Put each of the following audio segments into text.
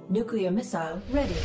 Nuclear missile ready.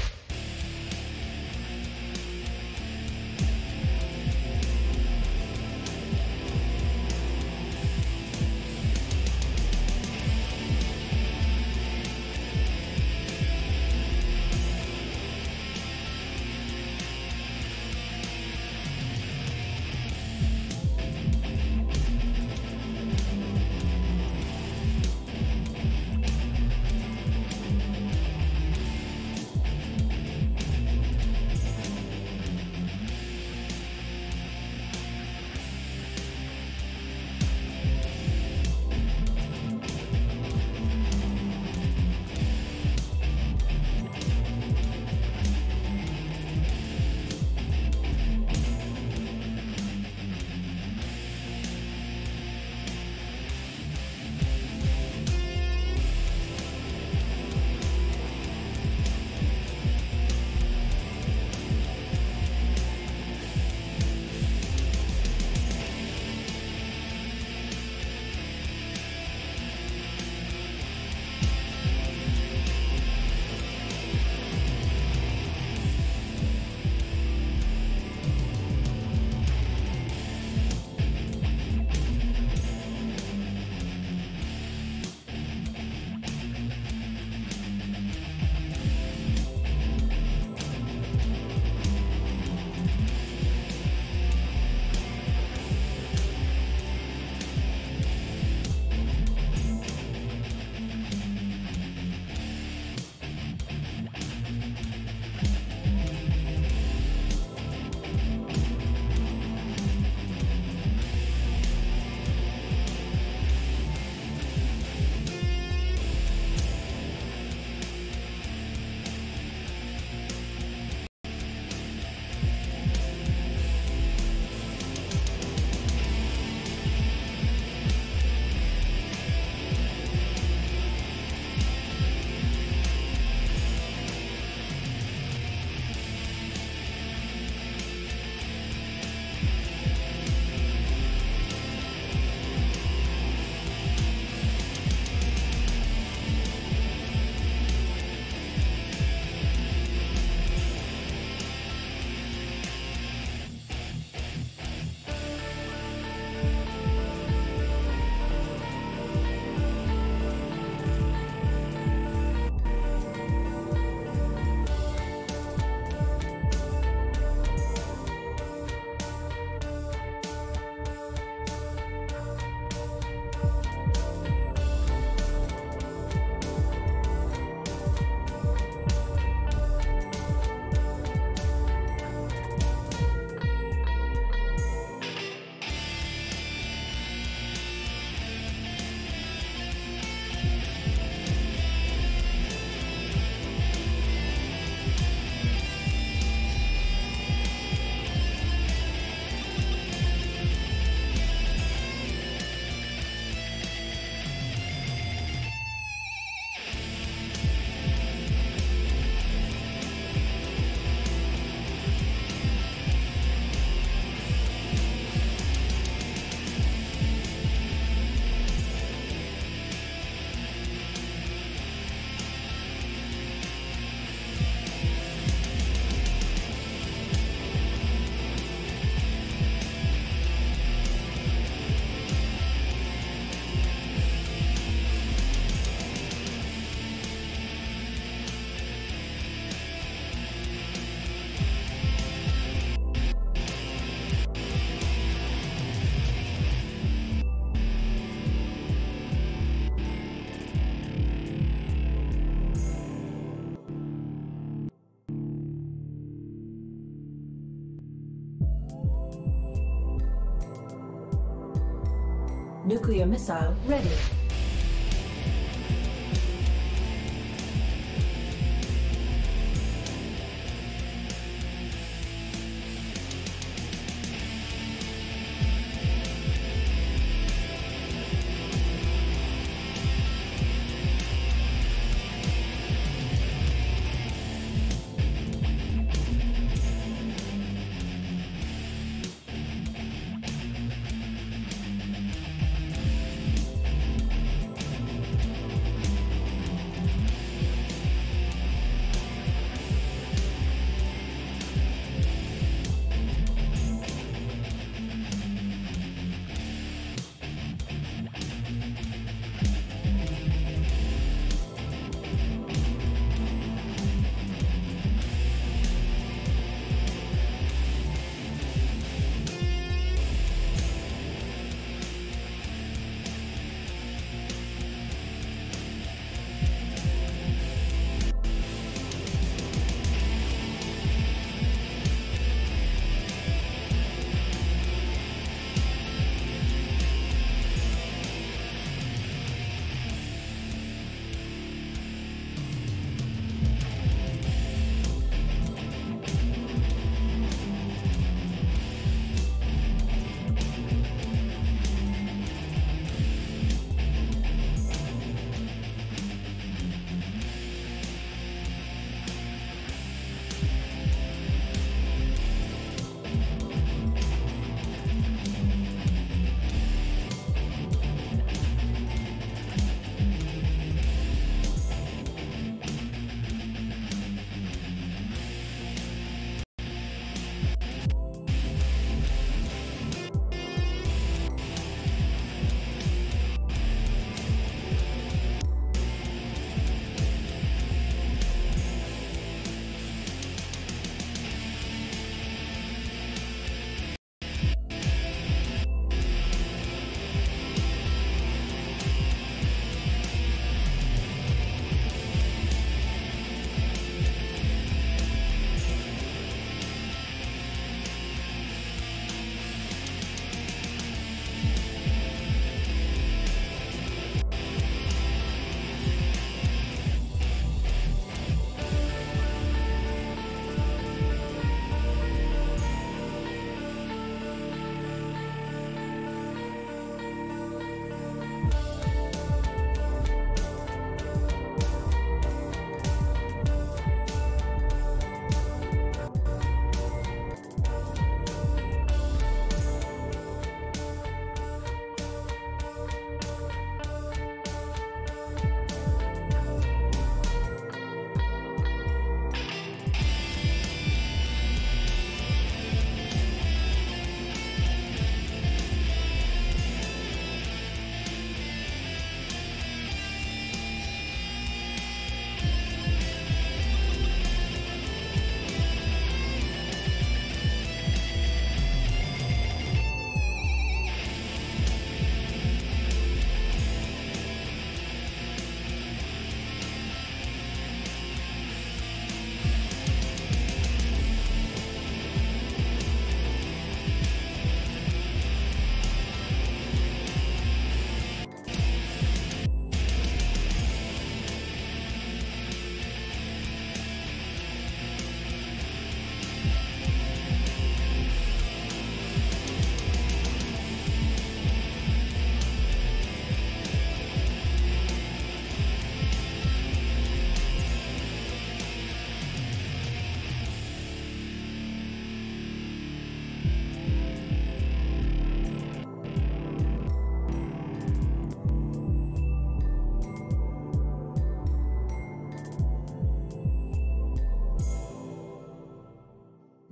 Nuclear missile ready.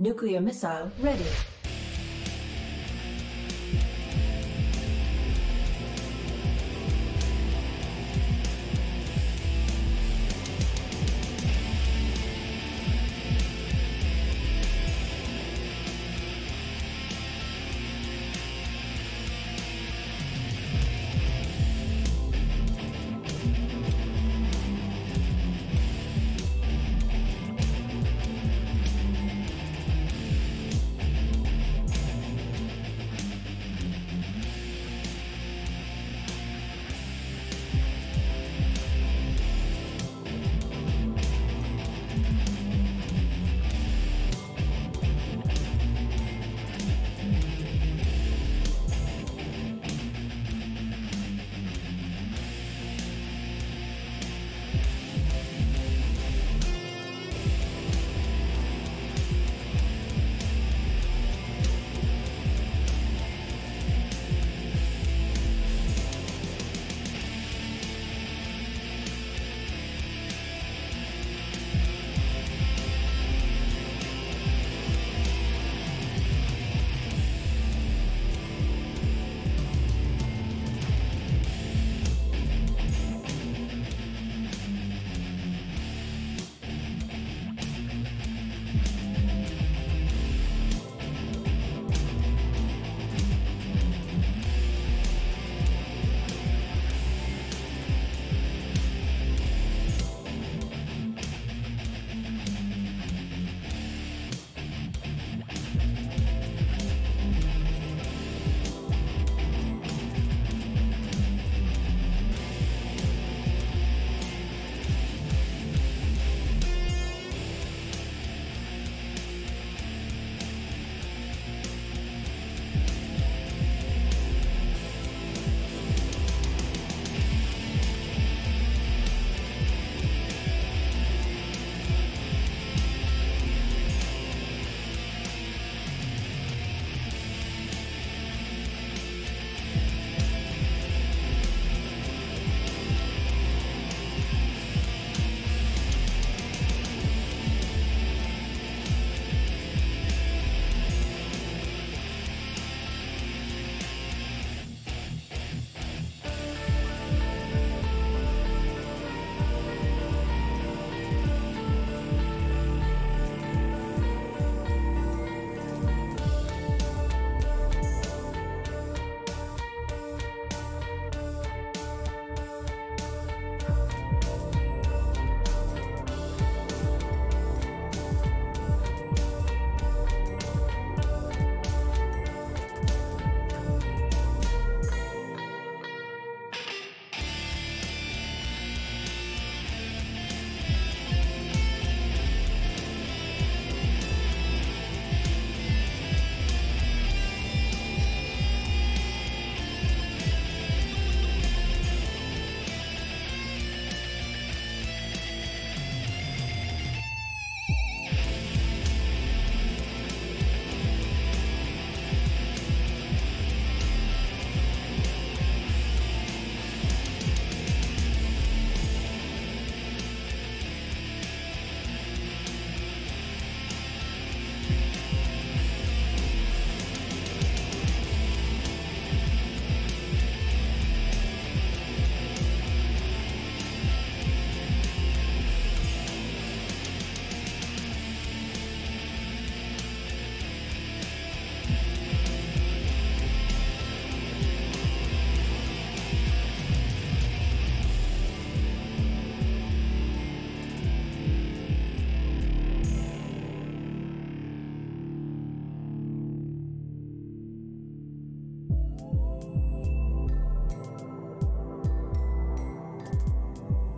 Nuclear missile ready.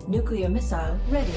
Nuclear missile ready.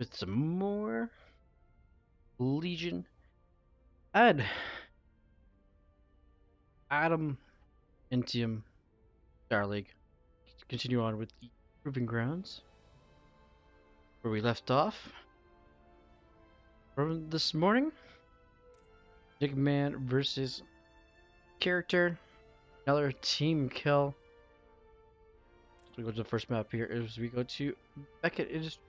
with some more Legion. Add Adamantem Starleague. Continue on with the Proving Grounds, where we left off from this morning. Big Man versus Character. Another team kill. So we go to the first map here as we go to Beckett Industries.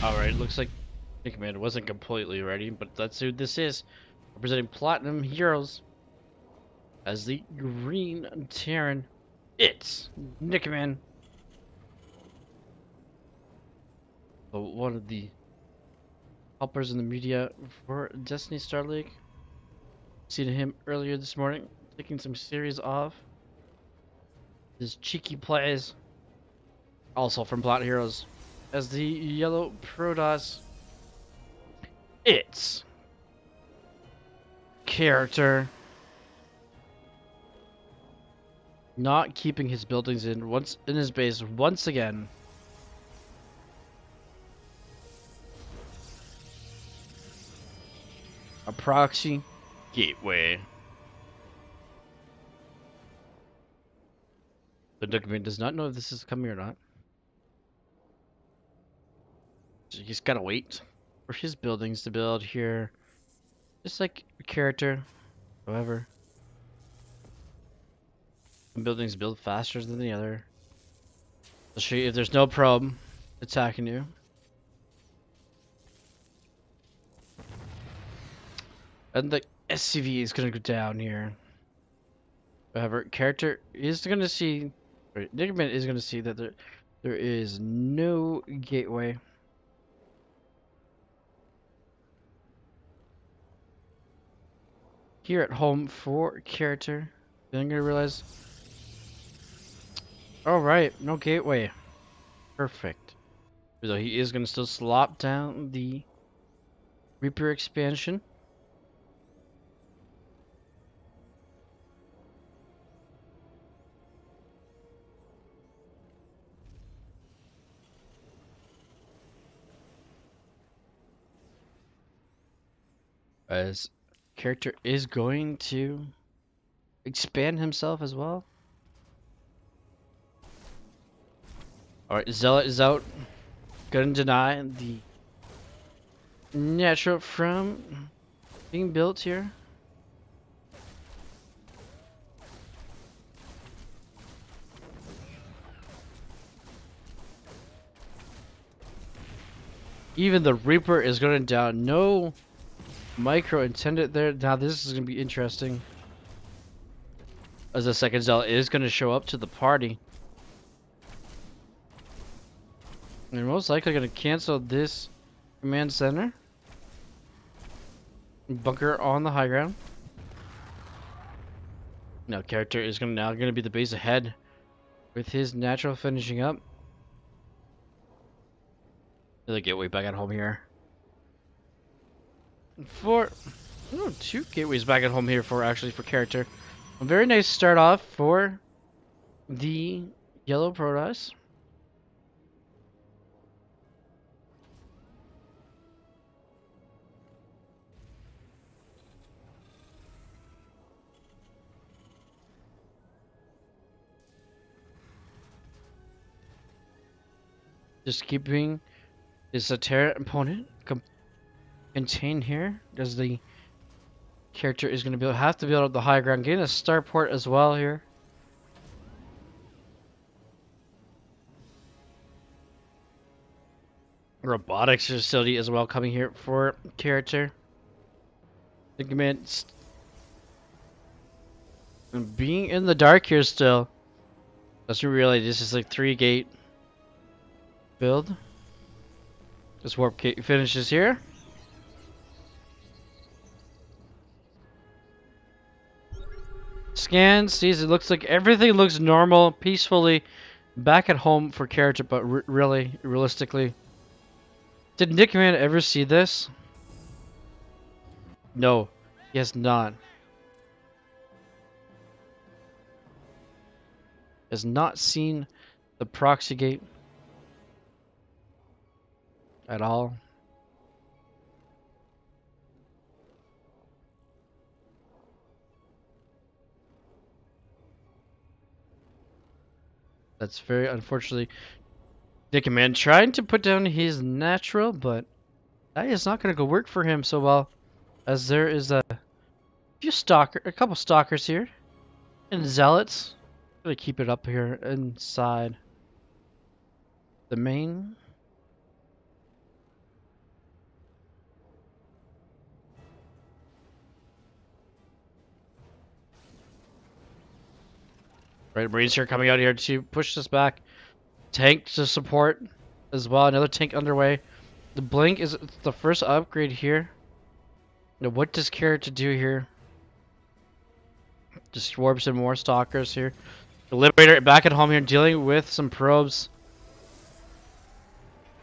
Alright, looks like Big Man wasn't completely ready, but that's who this is. Representing Platinum Heroes as the Green Terran. It's Nickman. One of the helpers in the media for Destiny Star League. Seen him earlier this morning, taking some series off. His cheeky plays. Also from Plot Heroes. As the Yellow Protoss. It's Character. Not keeping his buildings in his base once again. A proxy gateway. The document does not know if this is coming or not. So he's gotta wait for his buildings to build here. Just like a Character. However, some buildings build faster than the other. I'll show you if there's no probe attacking you. And the SCV is gonna go down here. However, Character is gonna see, or Nickman is gonna see that there is no gateway. Here at home for Character. Then I'm gonna realize, alright, no gateway. Perfect. So he is gonna still slop down the Reaper expansion. As Character is going to expand himself as well. Alright, Zealot is out. Gonna deny the natural from being built here. Even the Reaper is going down. No micro intended there. Now this is going to be interesting. As the second Zealot is going to show up to the party. They're most likely going to cancel this command center. Bunker on the high ground. Now Character is now going to be the base ahead with his natural finishing up. Another gateway back at home here. Two gateways back at home here for Character. A very nice start off for the Yellow Protoss. Just keeping his Terra opponent contained here, as the character is going to have to build up the high ground, getting a starport as well here. Robotics facility as well coming here for character. The command being in the dark here still. Doesn't realize this is like 3-gate build. This warp gate finishes here. Scan, sees it looks like everything looks normal, peacefully back at home for character, but realistically, did Nick Man ever see this? No, he has not. Has not seen the proxy gate at all. That's very unfortunately Nick Man trying to put down his natural, but that is not going to go work for him so well, as there is a couple stalkers here, and zealots. Really keep it up here inside the main. Right, Marines here coming out here to push this back. Tank to support as well. Another tank underway. The blink is the first upgrade here. Now, what does character do here? Just warp some more stalkers here. The Liberator back at home here, dealing with some probes.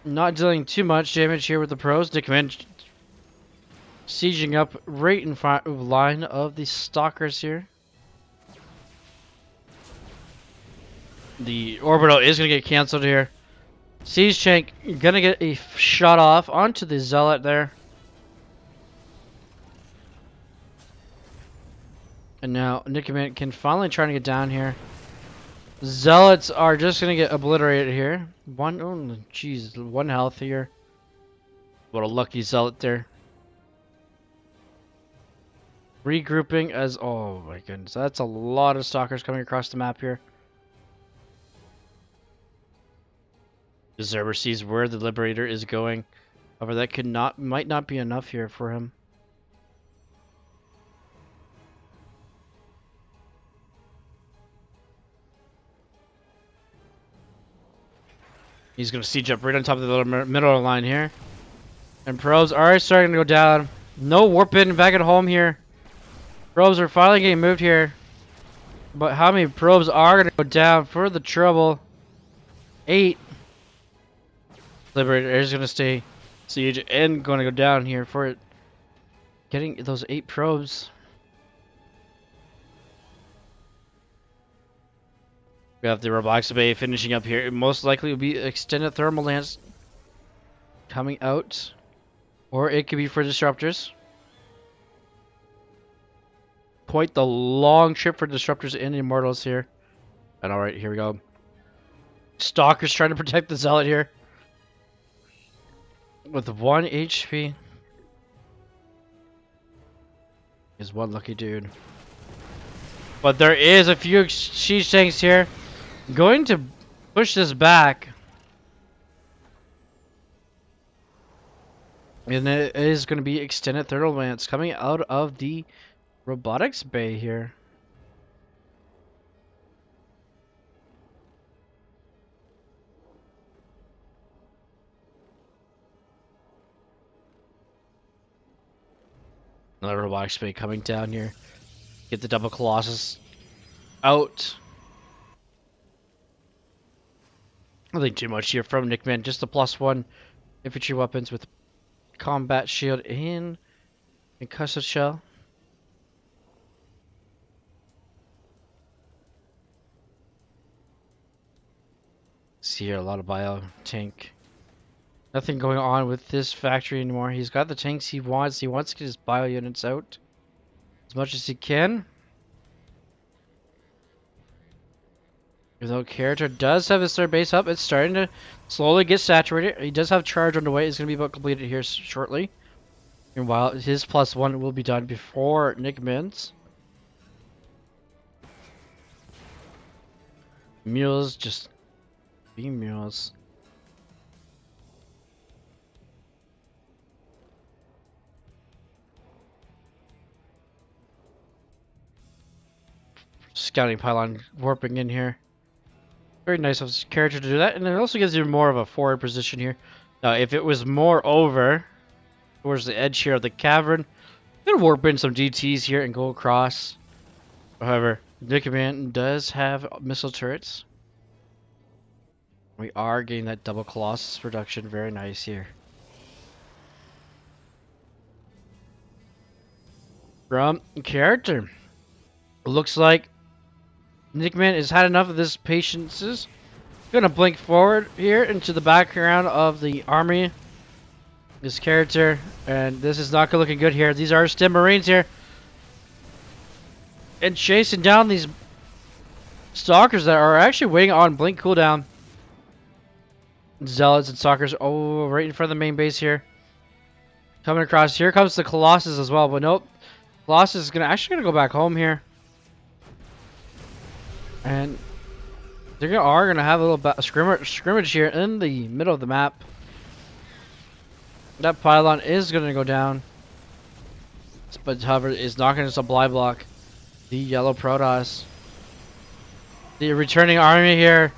Not dealing too much damage here with the probes. Nick Man sieging up right in front of line of the stalkers here. The orbital is going to get cancelled here. Siege tank going to get a shot off onto the zealot there. And now Nick Man can finally try to get down here. Zealots are just going to get obliterated here. One health here. What a lucky zealot there. Regrouping as, oh my goodness, that's a lot of stalkers coming across the map here. Observer sees where the Liberator is going. However, that might not be enough here for him. He's going to siege up right on top of the little middle line here. And probes are starting to go down. No warp in back at home here. Probes are finally getting moved here. But how many probes are going to go down for the trouble? 8. Liberator is going to stay siege and going to go down here for it. Getting those 8 probes. We have the robotics bay finishing up here. It most likely will be extended thermal lance coming out. Or it could be for disruptors. Quite the long trip for disruptors and immortals here. And alright, here we go. Stalker's trying to protect the zealot here. With 1 HP. Is one lucky dude. But there is a few siege tanks here. Going to push this back. And it is going to be extended thermal lance coming out of the robotics bay here. Another robotics bay coming down here. Get the double colossus out. Nothing too much here from Nick Man. Just the +1 infantry weapons with combat shield and concussive shell. See here, a lot of bio tank. Nothing going on with this factory anymore. He's got the tanks he wants. He wants to get his bio units out as much as he can. Even though character does have his third base up, it's starting to slowly get saturated. He does have charge on the way. It's going to be about completed here shortly. And while his +1 will be done before Nick Min's. Mules just being mules. Scouting pylon warping in here. Very nice of his character to do that, and it also gives you more of a forward position here. Now, if it was more over towards the edge here of the cavern, I'm gonna warp in some DTs here and go across. However, Adamantem does have missile turrets. We are getting that double Colossus production. Very nice here. From character. Looks like Nickman has had enough of this patience. Gonna blink forward here into the background of the army. This character, and this is not looking good here. These are still Marines here. And chasing down these stalkers that are actually waiting on blink cooldown. Zealots and stalkers, oh, right in front of the main base here. Coming across. Here comes the Colossus as well, but nope. Colossus is actually gonna go back home here. And they are gonna have a little scrimmage here in the middle of the map. That pylon is gonna go down, but however is not gonna supply block the yellow Protoss. The returning army here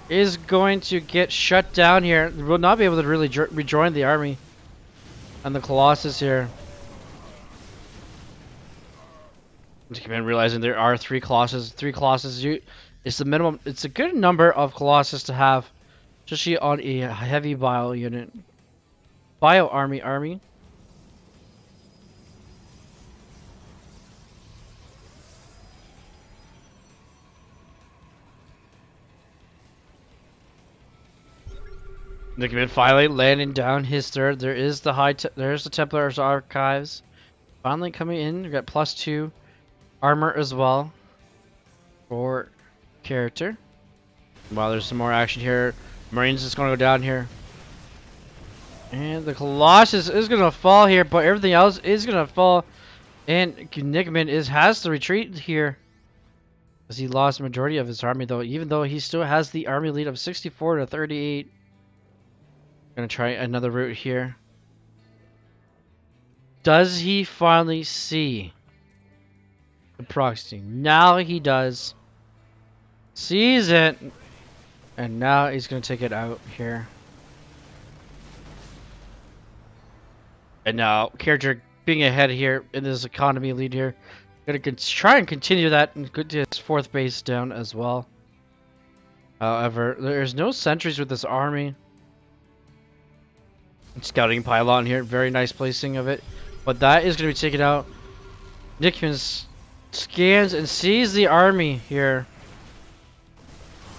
is going to get shut down here. Will not be able to really rejoin the army. And the Colossus here. Realizing there are three Colossus. It's the minimum. It's a good number of Colossus to have, especially on a heavy bio unit. Bio army. Nickman finally landing down his third. There is the there's the Templar's Archives. Finally coming in. We got +2 armor as well for character. While there's some more action here, Marines is going to go down here. And the Colossus is going to fall here, but everything else is going to fall. And Nickman has to retreat here. As he lost the majority of his army, though, even though he still has the army lead of 64 to 38. Gonna try another route here. Does he finally see the proxy? Now he does. Sees it. And now he's gonna take it out here. And now character being ahead here in this economy lead here. Gonna try and continue that and get to his fourth base down as well. However, there's no sentries with this army. Scouting pylon here, very nice placing of it, but that is going to be taken out. Nickman scans and sees the army here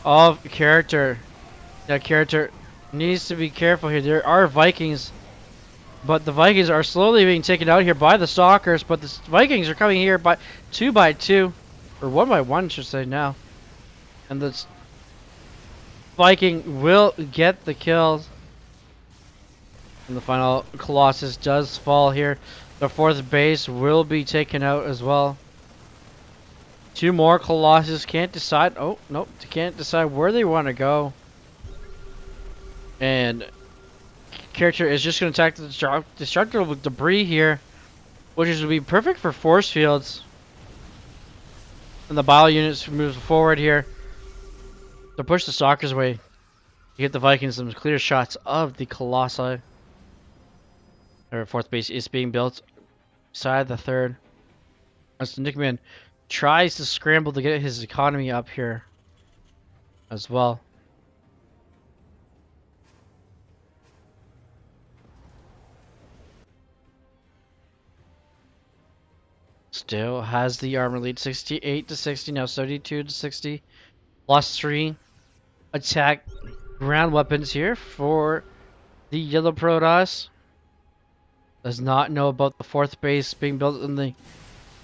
of character. That character needs to be careful here. There are Vikings, but the Vikings are slowly being taken out here by the stalkers. But the Vikings are coming here by 2 by 2, or 1 by 1, should say now, and the Viking will get the kills. And the final Colossus does fall here. The fourth base will be taken out as well. 2 more Colossus can't decide. Oh, nope. They can't decide where they want to go. And character is just going to attack the destructible debris here, which is going to be perfect for force fields. And the bio units moves forward here to push the stalkers away. You get the Vikings some clear shots of the Colossi. Their fourth base is being built beside the third. As Nickman tries to scramble to get his economy up here as well. Still has the armor lead 68 to 60, now 72 to 60. +3 attack ground weapons here for the yellow Protoss. Does not know about the fourth base being built in the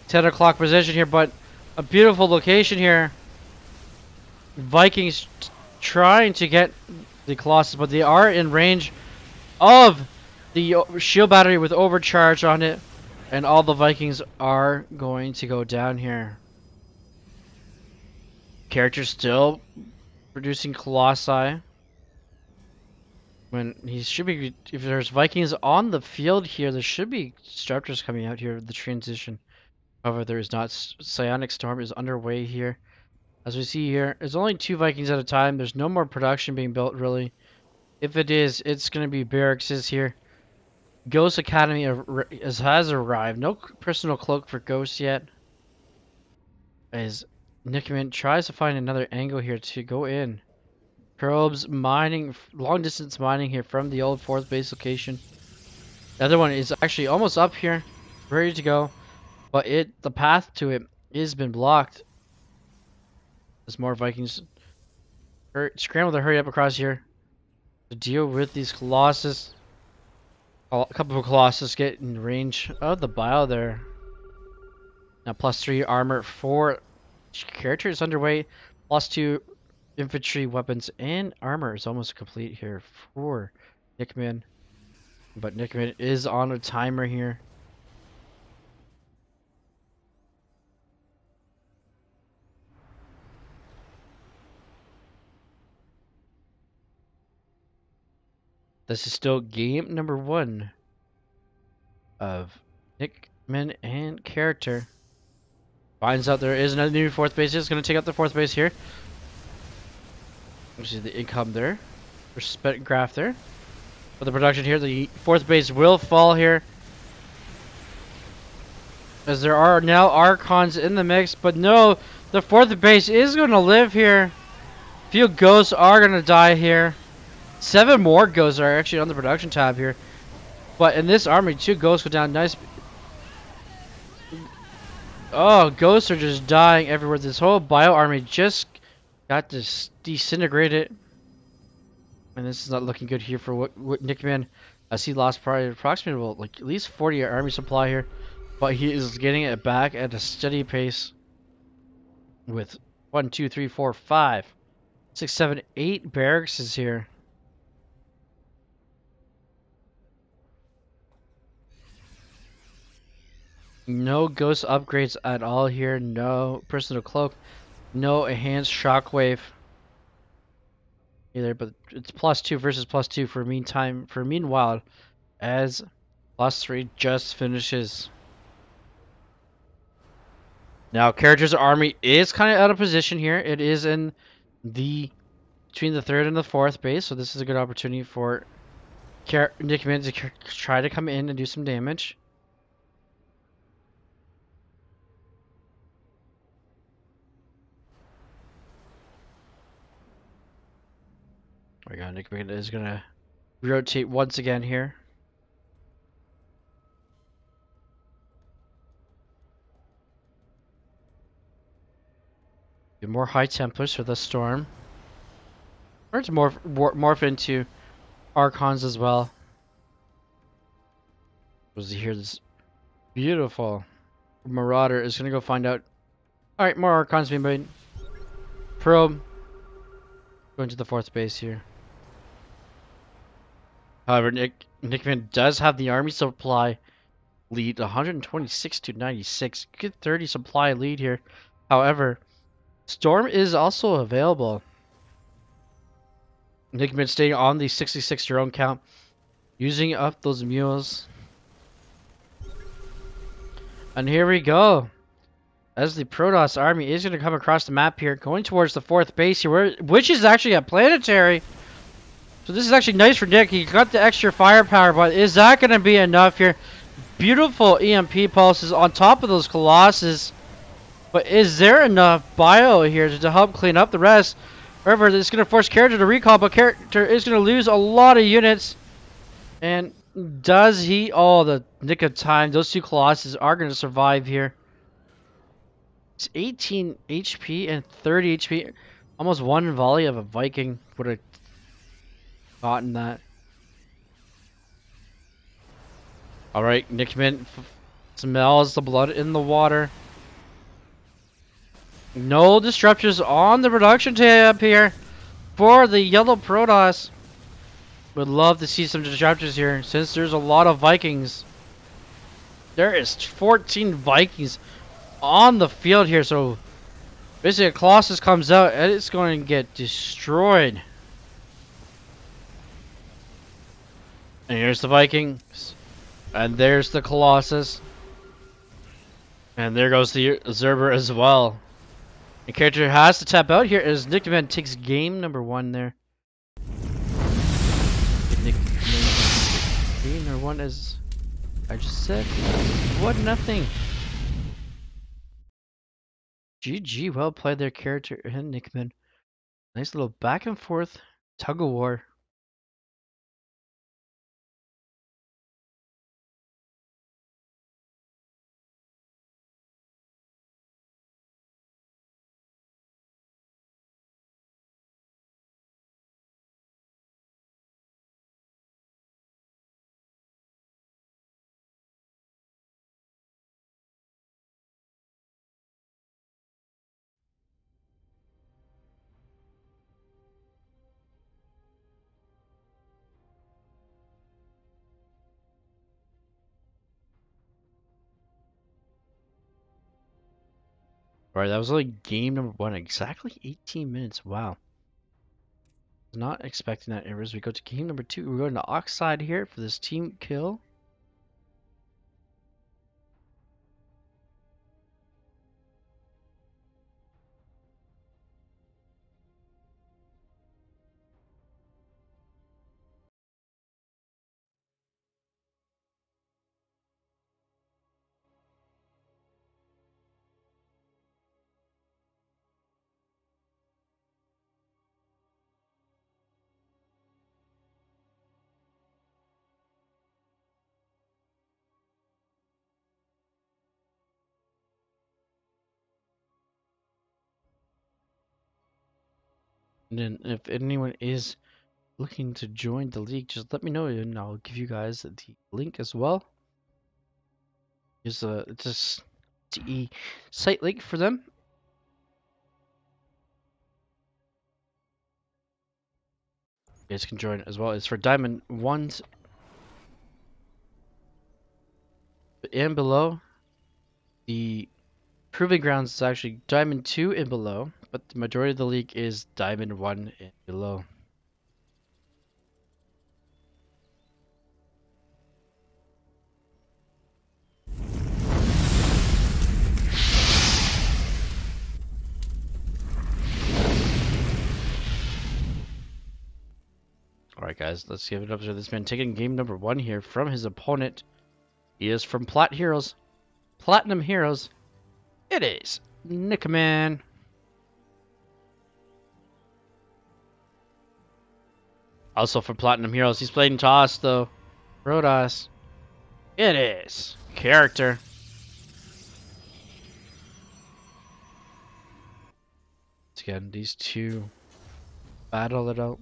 10 o'clock position here, but a beautiful location here. Vikings trying to get the Colossus, but they are in range of the shield battery with overcharge on it, and all the Vikings are going to go down here. Character still producing Colossi. When he should be, if there's Vikings on the field here, there should be Disruptors coming out here with the transition. However, there is not. Psionic Storm is underway here. As we see here, there's only 2 Vikings at a time. There's no more production being built, really. If it is, it's going to be barracks here. Ghost Academy has arrived. No personal cloak for Ghost yet. As Nickerman tries to find another angle here to go in. Probes mining, long distance mining here from the old 4th base location. The other one is actually almost up here, ready to go. But the path to it has been blocked. There's more Vikings scramble to hurry up across here to deal with these Colossus. A couple of Colossus get in range of the bio there. Now +3 armor for characters underway. +2 infantry weapons and armor is almost complete here for Nickman. But Nickman is on a timer here. This is still game number 1 of Nickman and character. Finds out there is another new 4th base. Is going to take out the 4th base here. Which is the income there. Respect graph there. For the production here, the 4th base will fall here. As there are now Archons in the mix. But no, the 4th base is going to live here. Few ghosts are going to die here. 7 more ghosts are actually on the production tab here. But in this army, 2 ghosts go down. Nice. Oh, ghosts are just dying everywhere. This whole bio army just got disintegrated. And this is not looking good here for what Nickman. As he lost probably approximately, well, like at least 40 army supply here. But he is getting it back at a steady pace. With 1, 2, 3, 4, 5, 6, 7, 8 barracks is here. No ghost upgrades at all here. No personal cloak. No enhanced shockwave either. But it's +2 versus +2 for meanwhile, as +3 just finishes. Now, character's army is kind of out of position here. It is in between the 3rd and the 4th base, so this is a good opportunity for Nickman to try to come in and do some damage. There we go. Nickman is gonna rotate once again here. Get more high Templars for the storm. Or to morph into Archons as well. Was to hear this beautiful Marauder is gonna go find out. Alright, more Archons being made. Probe. Going to the 4th base here. However, Nickman does have the army supply lead, 126 to 96. Good 30 supply lead here. However, Storm is also available. Nickman staying on the 66 drone count, using up those mules. And here we go. As the Protoss army is going to come across the map here, going towards the 4th base here, which is actually a planetary. So this is actually nice for Nick. He got the extra firepower, but is that going to be enough here? Beautiful EMP pulses on top of those Colossus. But is there enough bio here to help clean up the rest? However, it's going to force character to recall, but character is going to lose a lot of units. And does he? Oh, the nick of time. Those 2 Colossus are going to survive here. It's 18 HP and 30 HP. Almost 1 volley of a Viking would have gotten that. Alright, Nickman smells the blood in the water. No disruptors on the production tab here for the yellow Protoss. Would love to see some disruptors here since there's a lot of Vikings. There is 14 Vikings on the field here, so basically a Colossus comes out and it's going to get destroyed. And here's the Vikings. And there's the Colossus. And there goes the Zerber as well. The character has to tap out here as Nickman takes game number 1 there. Nickman game number 1 as I just said. 1-0. GG, well played there, character and Nickman. Nice little back and forth tug of war. Alright, that was only game number 1, exactly 18 minutes. Wow. Not expecting that errors. We go to game number 2. We're going to Oxide here for this team kill. And then if anyone is looking to join the league, just let me know and I'll give you guys the link as well. It's a CE site link for them. You guys can join as well. It's for Diamond 1s and below. The Proving Grounds is actually Diamond 2 and below, but the majority of the league is Diamond 1 and below. Alright guys, let's give it up to this man taking game number 1 here from his opponent. He is from Platinum Heroes. It is Nickman. Also from Platinum Heroes, he's playing Toss though. Protoss. It is character. Again, these two battle it out.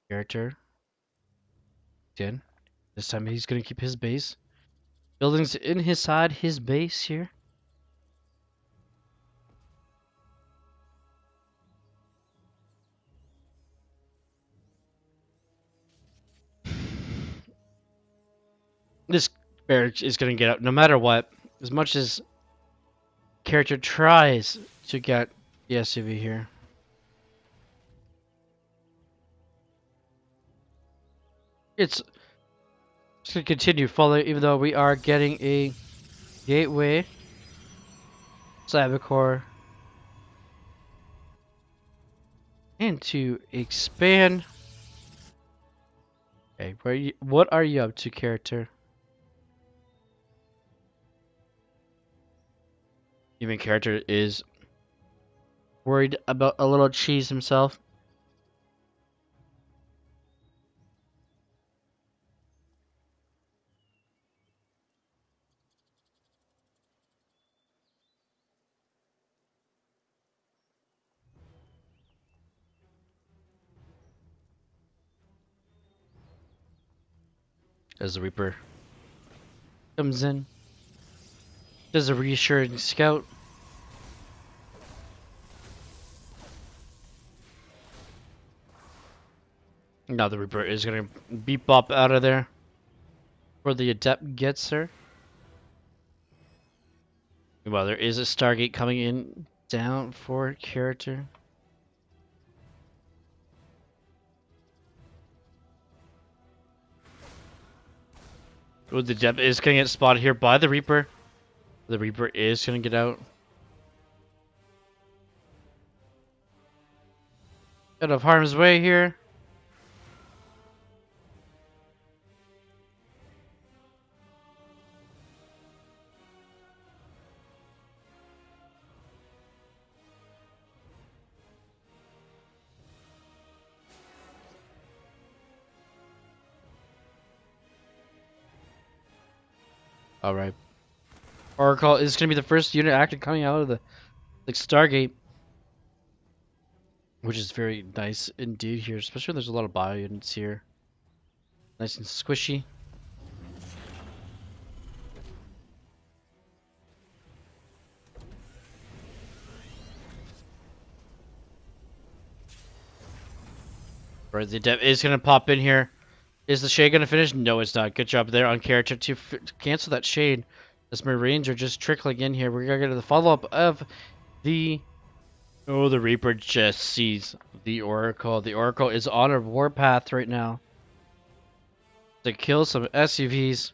Character. Again. This time he's gonna keep his base. Buildings in his side, his base here. This barrage is gonna get out no matter what. As much as character tries to get the SUV here. It's gonna continue following, even though we are getting a gateway. Cybercore. And to expand. Okay, what are you up to, character? Even character is worried about a little cheese himself. as the Reaper comes in. Does a reassuring scout. Now the Reaper is gonna beep bop out of there before the Adept gets her. Well, there is a Stargate coming in down for character. Oh, the Adept is gonna get spotted here by the Reaper. The Reaper is gonna get out. Out of harm's way here. Alright. Oracle is going to be the first unit actually coming out of the Stargate. Which is very nice indeed here, especially when there's a lot of bio units here. Nice and squishy. Right, the Adept is going to pop in here. Is the shade going to finish? No, it's not. Good job there on character to cancel that shade. As Marines are just trickling in here. We're going to get to the follow-up of the... Oh, the Reaper just sees the Oracle. The Oracle is on a warpath right now to kill some SUVs.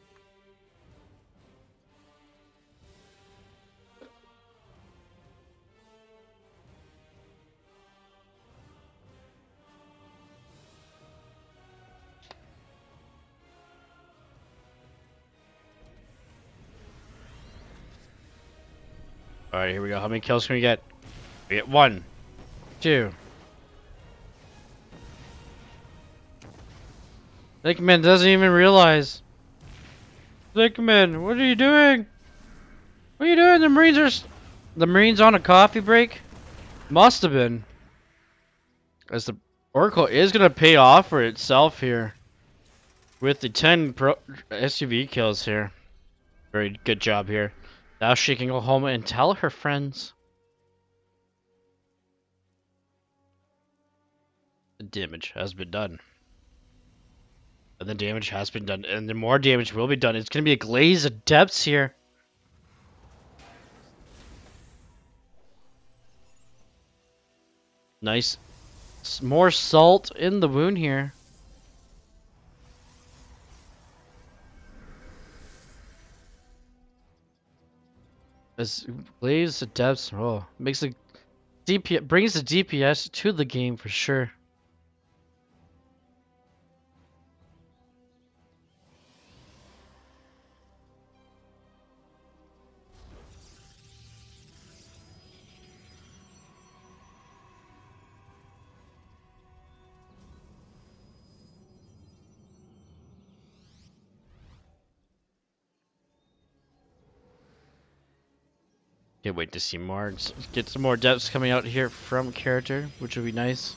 Alright, here we go. How many kills can we get? We get 1, 2. Thickman doesn't even realize. Thickman, what are you doing? What are you doing? The Marines on a coffee break? Must have been. As the Oracle is gonna pay off for itself here. With the 10 SUV kills here. Very good job here. Now she can go home and tell her friends. The damage has been done. And the damage has been done. And the more damage will be done. It's going to be a glaze of depths here. Nice. More salt in the wound here. As glaze of depths, oh, makes the DPS, brings the DPS to the game for sure. Can't wait to see more. Get some more depths coming out here from character, which would be nice.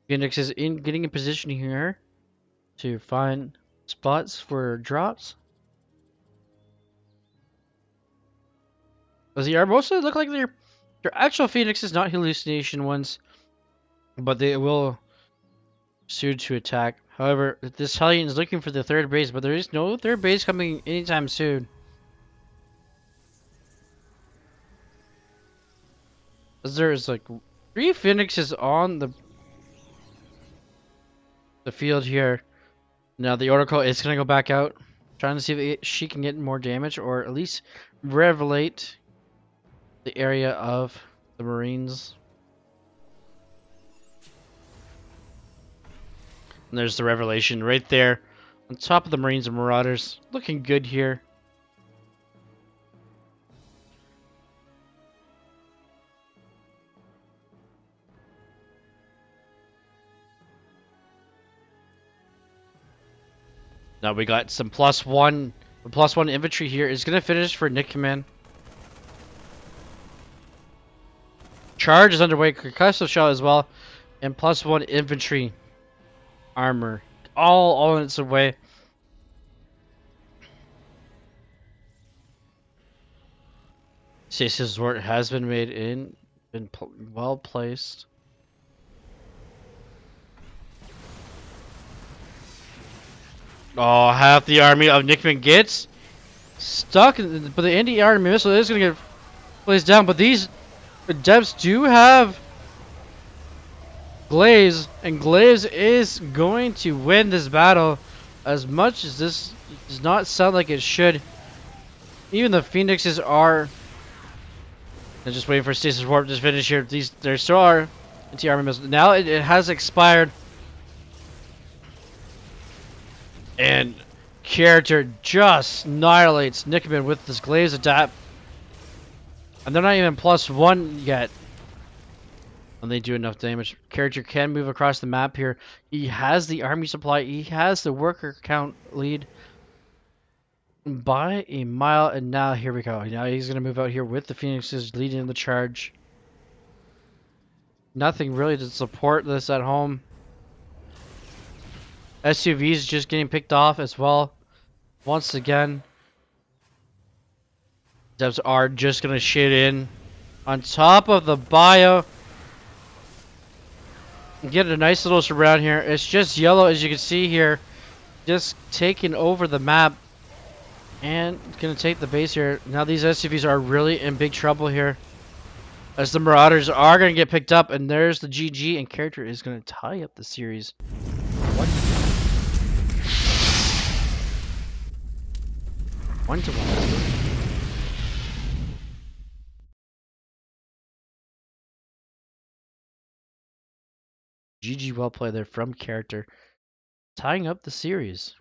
Phoenix is getting in position here to find spots for drops. As they are mostly look like they're actual Phoenixes, not hallucination ones, but they will soon to attack. However, this Hellion is looking for the third base, but there is no third base coming anytime soon. As there's like 3 Phoenixes on the field here. Now the Oracle is gonna go back out, trying to see if she can get more damage or at least revelate the area of the Marines. And there's the revelation right there on top of the Marines and Marauders. Looking good here. Now we got some +1. The +1 infantry here is gonna finish for Nick Command. Charge is underway, concussive shot as well, and +1 infantry armor all on its way. Stasis Resort has been made in, well placed. Oh, half the army of Nickman gets stuck, but the anti-army missile is going to get placed down. But these Adepts do have Glaze, and Glaze is going to win this battle. As much as this does not sound like it should, even the Phoenixes are. They're just waiting for Stasis Warp to finish here. There still are anti-army missiles. Now it has expired. And Character just annihilates Nickman with this Glaze adapt. And they're not even +1 yet. And they do enough damage. Character can move across the map here. He has the army supply. He has the worker count lead by a mile. And now here we go. Now he's going to move out here with the Phoenixes leading the charge. Nothing really to support this at home. SUVs just getting picked off as well. Once again, devs are just going to shit in on top of the bio. Get a nice little surround here. It's just yellow, as you can see here, just taking over the map and going to take the base here. Now these SUVs are really in big trouble here, as the Marauders are going to get picked up, and there's the GG, and Character is going to tie up the series. What? 1-1. GG, well played there from Character, tying up the series.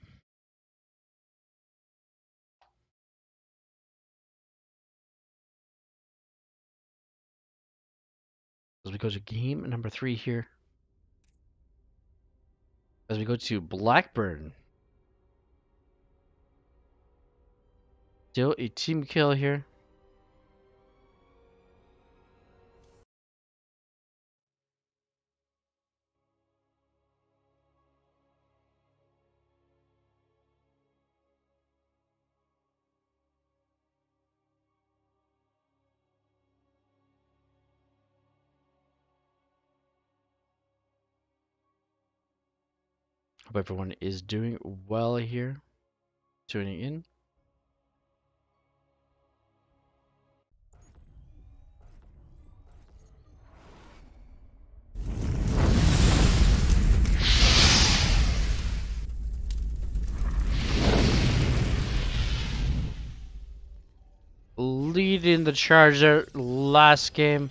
As we go to game number 3 here. As we go to Blackburn. Still a team kill here. Hope everyone is doing well here. Tuning in. Leading the charge there last game.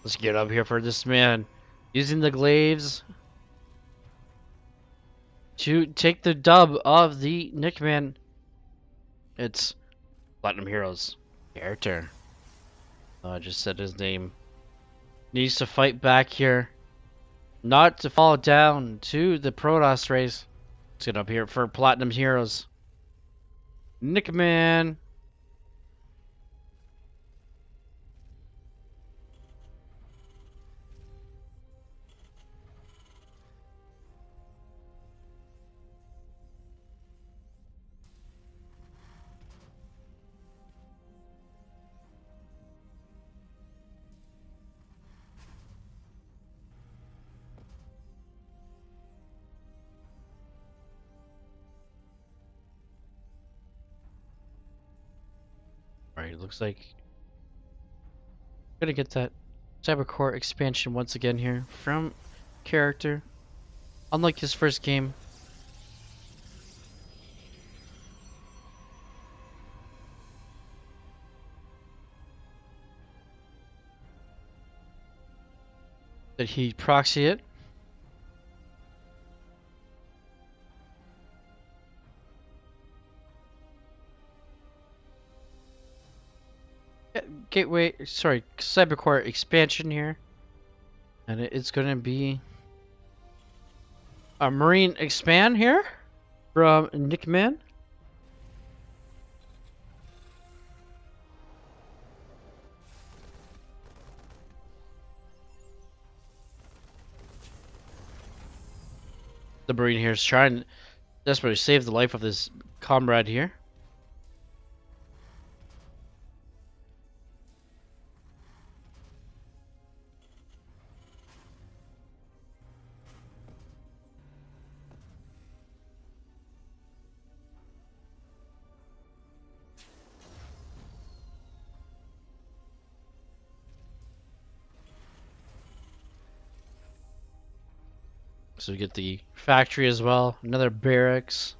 Let's get up here for this man. Using the glaives to take the dub of the Nickman. It's Platinum Heroes. Character. I just said his name. Needs to fight back here. Not to fall down to the Protoss race. Let's get up here for Platinum Heroes. Nickman. Alright, looks like gonna get that Cybercore expansion once again here from Character. Unlike his first game. Did he proxy it? Gateway, sorry, Cybercore expansion here. And it's gonna be a Marine expand here from Nickman. The Marine here is trying to desperately save the life of this comrade here. So we get the factory as well, another barracks.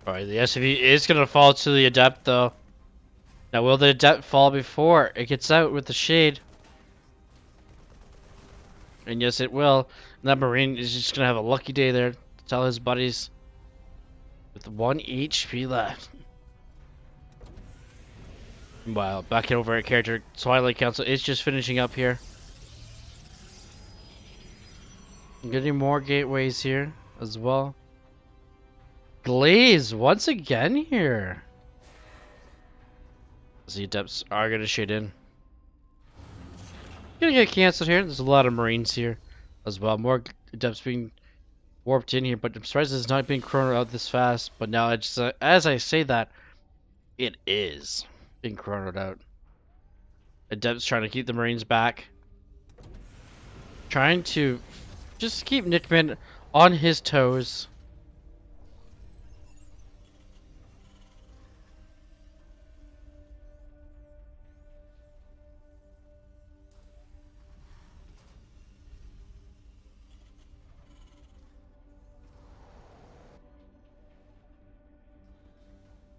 Alright, the SUV is going to fall to the Adept though. Now will the Adept fall before it gets out with the shade? And yes, it will. And that Marine is just going to have a lucky day there to tell his buddies with 1 HP left. Meanwhile, back over at character, Twilight Council is just finishing up here. Getting more gateways here as well. Glaze once again here. The Adepts are going to shade in. Gonna get cancelled here. There's a lot of Marines here as well. More Adepts being warped in here, but I'm surprised it's not being chronoed out this fast. But now, as I say that, it is being chronoed out. Adepts trying to keep the Marines back. Trying to just keep Nickman on his toes.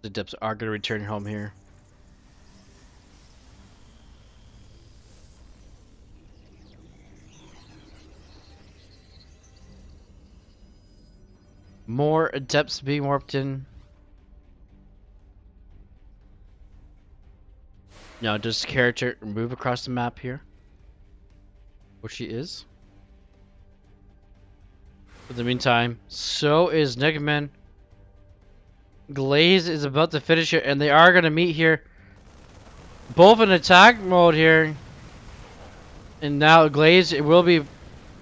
The Adepts are going to return home here. More Adepts being warped in. Now does character move across the map here? Which she is. In the meantime, so is Nickman. Glaze is about to finish it, and they are going to meet here. Both in attack mode here. And now Glaze, it will be...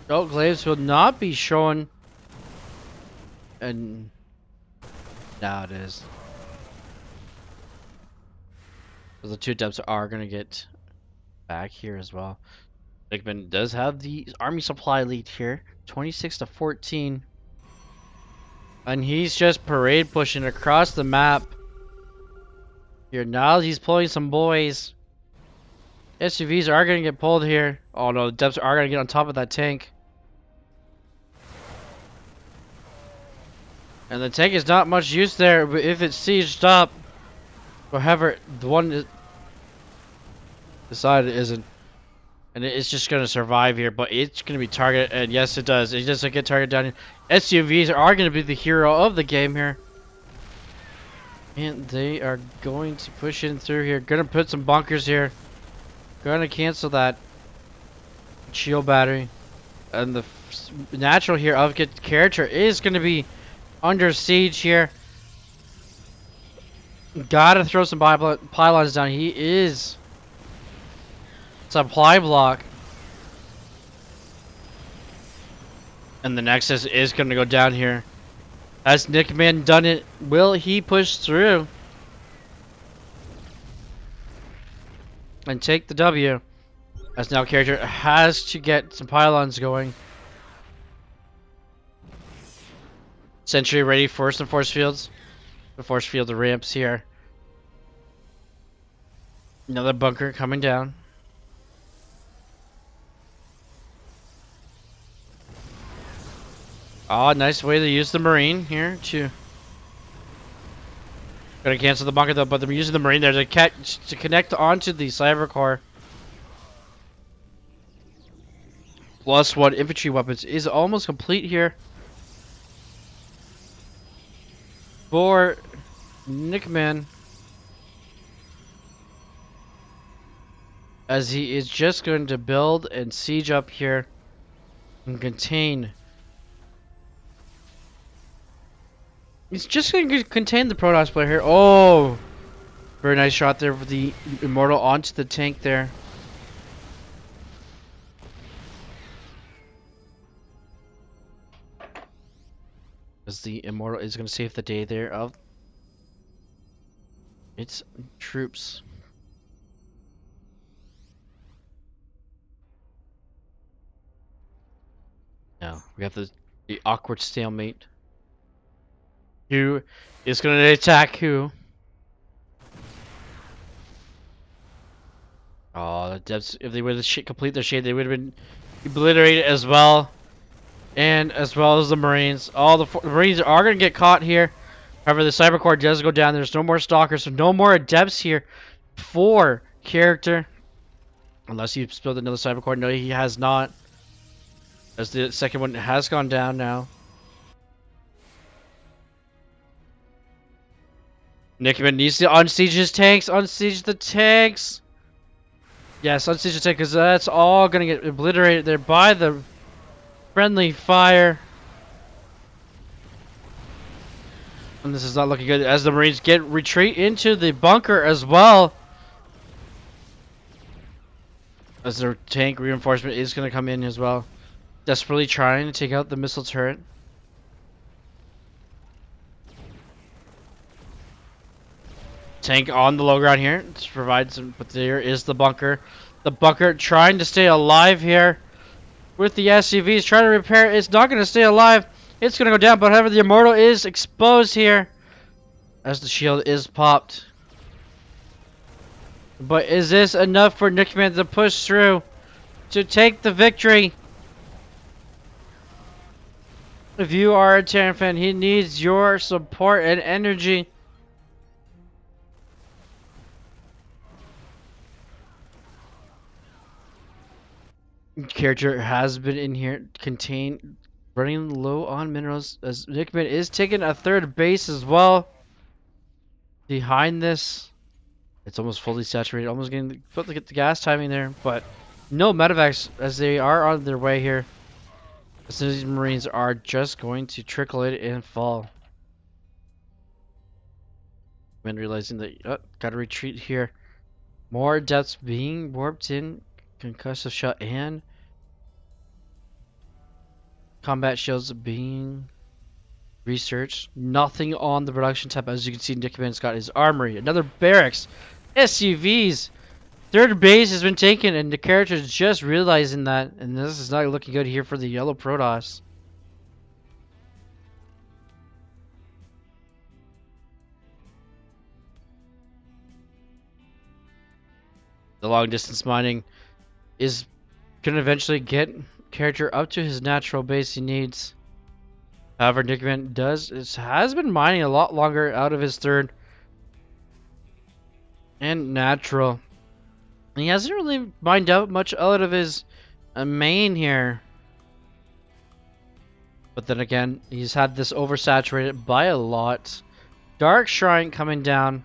Oh, Glaze will not be shown. And now it is. So the two Adepts are going to get back here as well. Nickman does have the army supply lead here. 26-14. And he's just parade pushing across the map. Here now he's pulling some boys. SUVs are going to get pulled here. Oh no, the Adepts are going to get on top of that tank. And the tank is not much use there, but if it's sieged up, or however, the one decided it isn't. And it's just going to survive here, but it's going to be targeted, and yes it does. It doesn't get targeted down here. SUVs are going to be the hero of the game here. And they are going to push in through here. Going to put some bunkers here. Going to cancel that shield battery. And the natural here of character is going to be under siege here. Gotta throw some pylons down. He is supply block. And the Nexus is going to go down here. Has Nickman done it? Will he push through and take the W? As now character has to get some pylons going. Sentry ready for some force fields. The force field ramps here. Another bunker coming down. Oh, nice way to use the Marine here to... Gonna cancel the bunker though, but they're using the Marine there to connect onto the cyber core. +1 infantry weapons is almost complete here. For Nickman. as he is just going to build and siege up here and contain. He's just going to contain the Protoss player here. Oh, very nice shot there for the Immortal onto the tank there. As the Immortal is going to save the day there of its troops. Now we have the awkward stalemate. Who is going to attack who? Oh, the depths, if they would have complete their shade, they would have been obliterated as well. And as well as the Marines. All the Marines are going to get caught here. However, the Cyber Core does go down. There's no more Stalkers, so no more Adepts here for character. Unless he spilled another Cyber Core. No, he has not. As the second one has gone down now. Nickerman needs to unsiege his tanks. Unsiege the tanks. Yes, unsiege the tank because that's all going to get obliterated there by the friendly fire. And this is not looking good as the Marines retreat into the bunker as well. As their tank reinforcement is going to come in as well. Desperately trying to take out the missile turret. Tank on the low ground here to provide some, but there is the bunker. The bunker trying to stay alive here with the SCVs trying to repair. It's not going to stay alive. It's going to go down, but however, the Immortal is exposed here as the shield is popped. But is this enough for Nickman to push through to take the victory? If you are a Terran fan, he needs your support and energy. Character has been in here, contained, running low on minerals as Nickman is taking a third base as well. Behind this, it's almost fully saturated, almost getting to get the gas timing there, but no medevacs as they are on their way here. As soon as these Marines are just going to trickle it and fall. When realizing that, gotta retreat here. More depths being warped in. Concussive shot and combat shields being researched. Nothing on the production tab. As you can see, Nickman's got his armory. Another barracks. SUVs. Third base has been taken, and the character is just realizing that. And this is not looking good here for the yellow Protoss. The long distance mining is gonna eventually get character up to his natural base he needs. However, Nickman has been mining a lot longer out of his third and natural. And he hasn't really mined out much out of his main here. But then again, he's had this oversaturated by a lot. Dark Shrine coming down.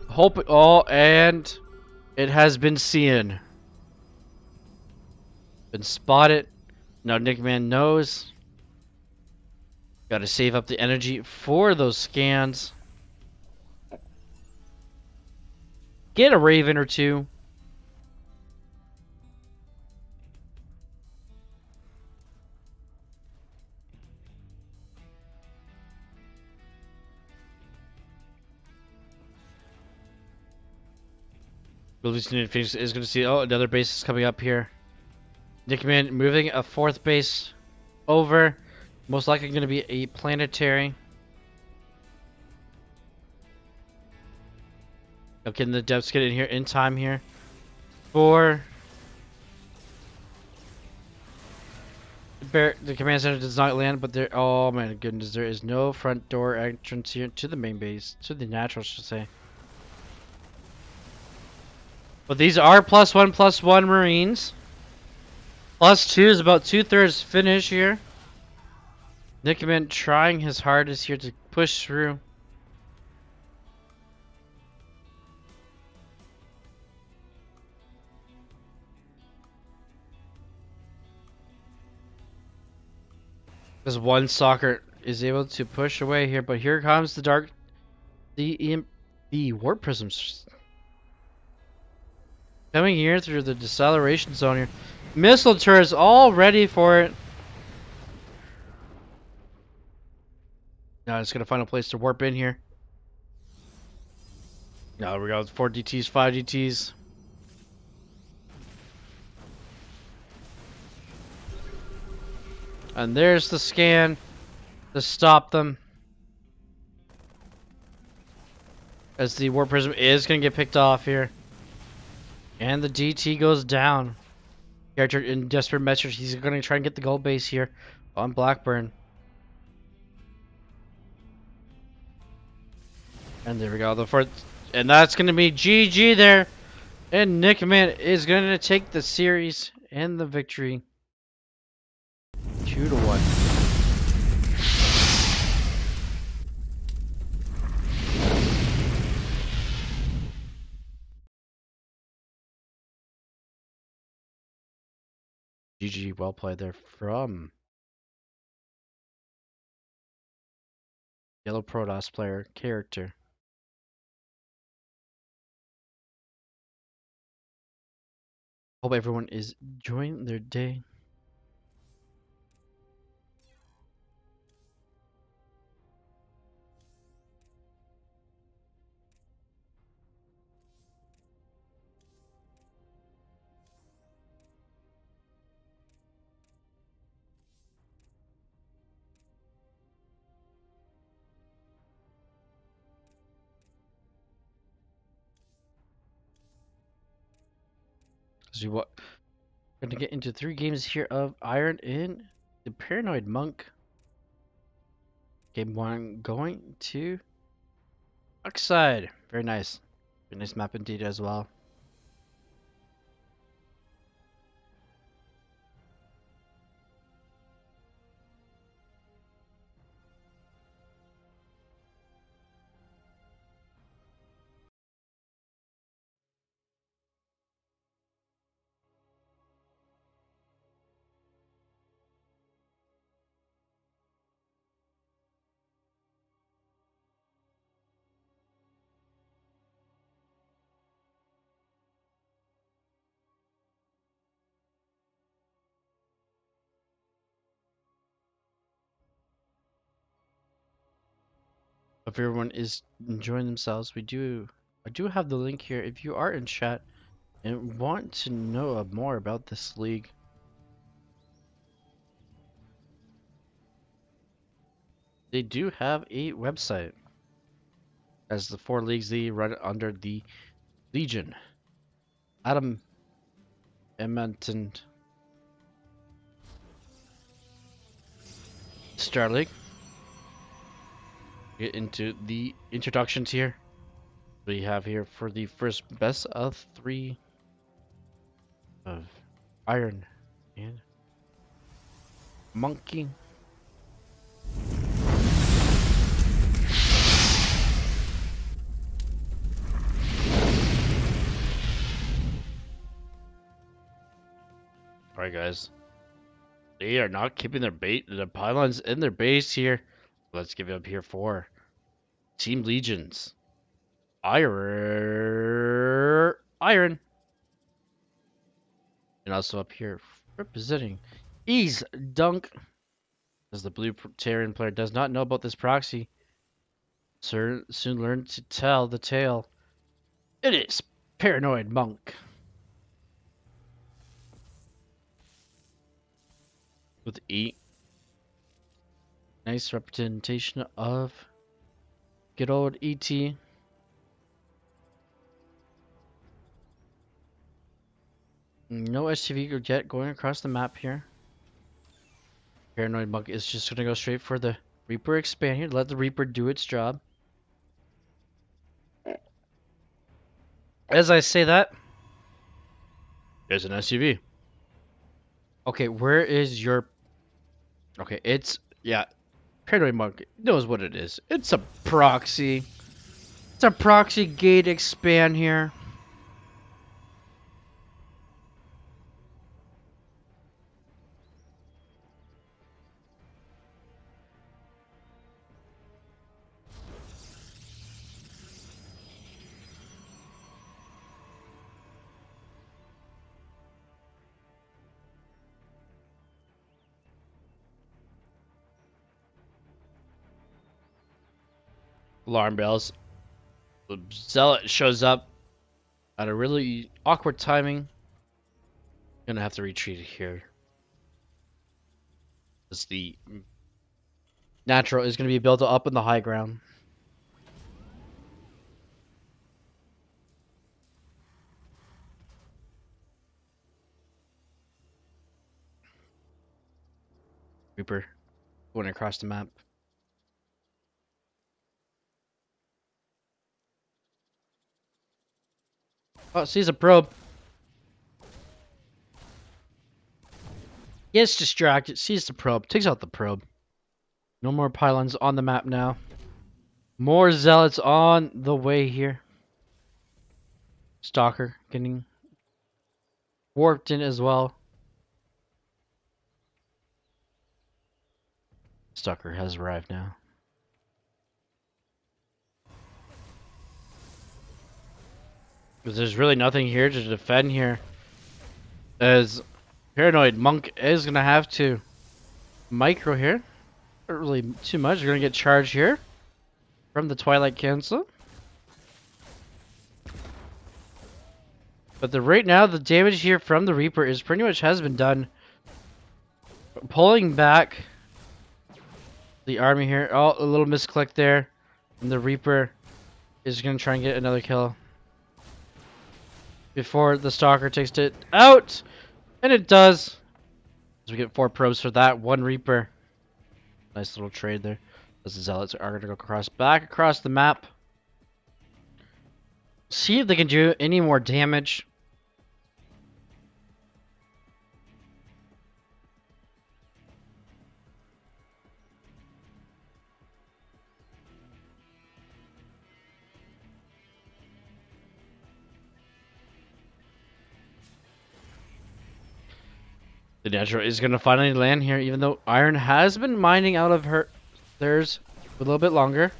Hope and it has been seen. Been spotted. Now Nickman knows. Gotta save up the energy for those scans. Get a Raven or two. Phoenix is going to see, another base is coming up here. Nickman moving a fourth base over. Most likely going to be a planetary. Okay, the depths get in here in time here. For the command center does not land, but there. Oh my goodness, there is no front door entrance here to the main base, to the natural, I should say. But these are +1/+1 Marines. +2 is about 2/3 finish here. Nickman trying his hardest here to push through. This one soccer is able to push away here, but here comes the warp prisms coming here through the deceleration zone here. Missile turrets all ready for it. Now it's gonna find a place to warp in here. Now we got 4 DTs, 5 DTs. And there's the scan to stop them. As the warp prism is gonna get picked off here. And the DT goes down. Character in desperate measures, he's gonna try and get the gold base here on Blackburn. And there we go, the fourth, and that's gonna be GG there. And Nickman is gonna take the series and the victory. 2-1. GG, well played there from Yellow Protoss player character. Hope everyone is enjoying their day. So what? Going to get into 3 games here of Iron in the Paranoid Monk. Game 1 going to Oxide. Very nice. Very nice map indeed as well. If everyone is enjoying themselves, I do have the link here. If you are in chat and want to know more about this league, they do have a website. As the 4 leagues they run under the Legion, Adamantem, Starleague. Get into the introductions here. We have here for the first best of 3 of Iron and Monkey. Alright guys. They are not keeping their pylons in their base here. Let's give it up here for Team Legions. Iron. And also up here representing Ease Dunk. As the blue Terran player does not know about this proxy, soon learn to tell the tale. It is Paranoid Monk. With E. Nice representation of good old ET. No STV yet going across the map here. Paranoid Monk is just going to go straight for the Reaper expand here. Let the Reaper do its job. As I say that, there's an SUV. Okay, where is your... Okay, it's... Yeah, Paranoid Monk knows what it is. It's a proxy. It's a proxy gate expand here. Alarm bells. The zealot shows up at a really awkward timing. Gonna have to retreat here. As the natural is gonna be built up in the high ground. Reaper going across the map. Oh, sees a probe. Gets distracted, sees the probe, takes out the probe. No more pylons on the map now. More zealots on the way here. Stalker getting warped in as well. Stalker has arrived now. Because there's really nothing here to defend here. As Paranoid Monk is going to have to micro here. Not really too much. You're going to get charged here from the Twilight Cancel. But right now, the damage here from the Reaper is pretty much has been done. Pulling back the army here. Oh, a little misclick there. And the Reaper is going to try and get another kill before the Stalker takes it out. And it does. So we get 4 probes for that. 1 Reaper. Nice little trade there. As the Zealots are going to go back across the map. See if they can do any more damage. The Natural is going to finally land here, even though Iron has been mining out of theirs a little bit longer.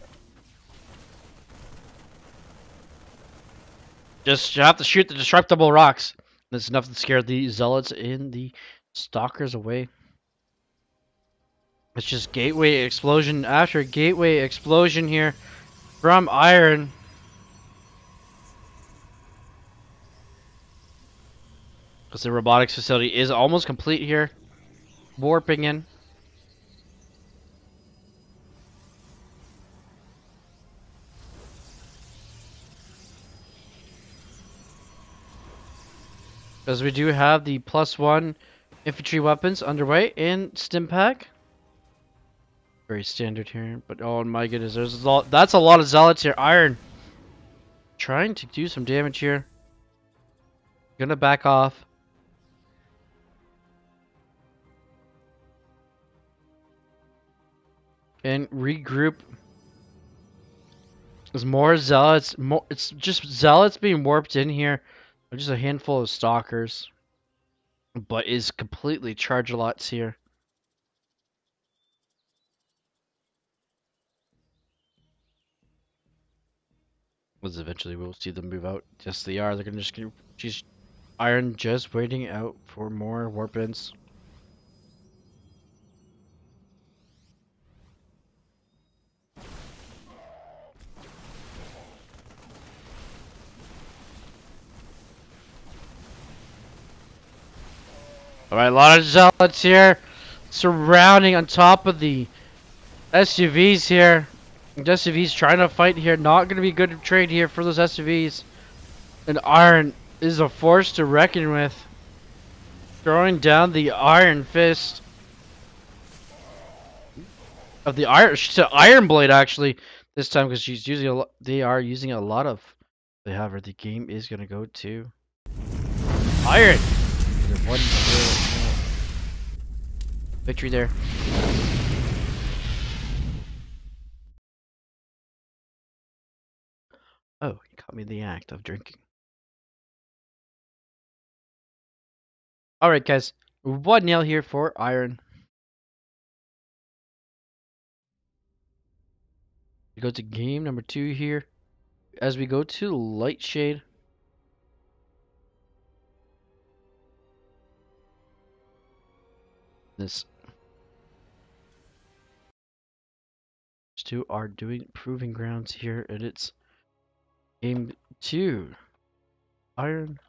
Just have to shoot the destructible rocks. That's enough to scare the Zealots and the Stalkers away. It's just gateway explosion after gateway explosion here from Iron. Because the robotics facility is almost complete here. Warping in. Because we do have the +1 infantry weapons underway in Stimpak. Very standard here, but oh my goodness, that's a lot of Zealots here. Iron trying to do some damage here. Gonna back off. And regroup. There's more Zealots. It's just Zealots being warped in here. Just a handful of Stalkers. But is completely Charge-a-lots here. Because eventually we'll see them move out. Yes, they are. They're gonna just Iron just waiting out for more warp-ins. Alright, a lot of Zealots here. Surrounding on top of the SUVs here. The SUVs trying to fight here. Not going to be good trade here for those SUVs. And Iron is a force to reckon with. Throwing down the Iron Fist. Of the Iron Blade actually. This time because she's using they are using a lot of. However, the game is going to go to Iron. 1-0 victory there. Oh, he caught me in the act of drinking. Alright guys, 1-0 here for Iron. We go to game number 2 here. As we go to Lightshade. This These two are doing proving grounds here, and it's game 2. Iron.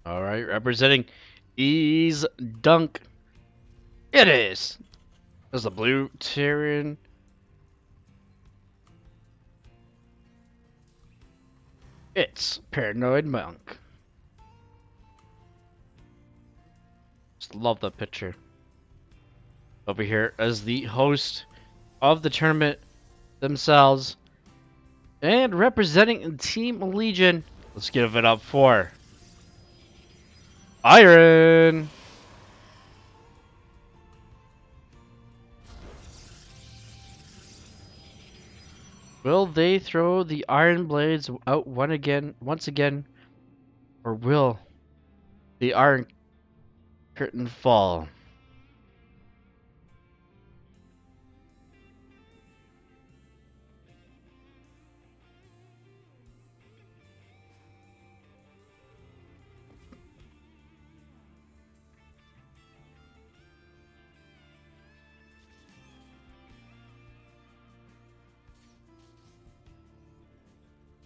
Alright, representing Ease Dunk. It is! There's the blue Tyrion. It's Paranoid Monk. Just love that picture. Over here as the host of the tournament themselves. And representing Team Legion. Let's give it up for Iron. Will they throw the Iron Blades out once again, or will the Iron Curtain fall?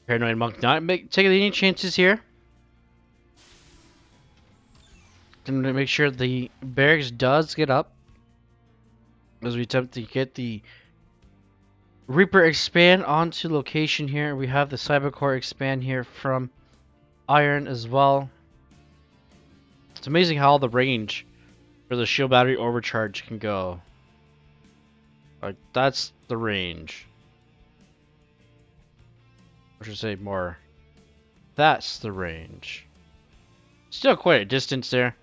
Paranoid Monk not taking any chances here. Going to make sure the barracks does get up as we attempt to get the Reaper expand onto location here. We have the Cybercore expand here from Iron as well. It's amazing how the range for the shield battery overcharge can go. Like, that's the range. I should say more. That's the range. Still quite a distance there.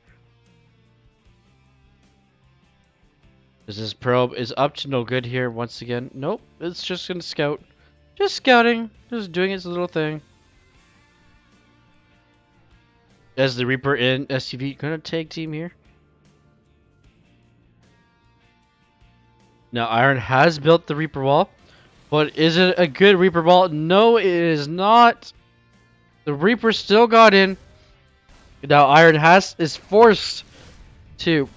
As this probe is up to no good here once again. Nope, it's just gonna scout. Just scouting. Just doing its little thing. As the Reaper in SUV gonna tag team here. Now Iron has built the Reaper wall. But is it a good Reaper wall? No, it is not. The Reaper still got in. Now Iron is forced to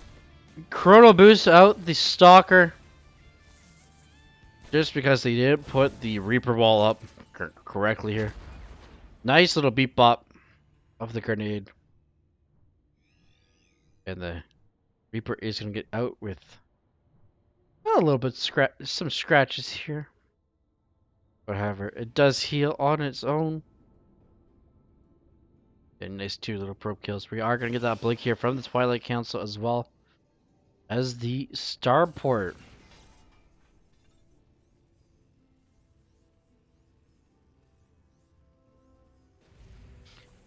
Chrono Boost out the Stalker. Just because they didn't put the Reaper wall up correctly here. Nice little beep bop of the grenade. And the Reaper is going to get out with a little bit some scratches here. But however, it does heal on its own. And nice 2 little probe kills. We are going to get that blink here from the Twilight Council as well as the Starport.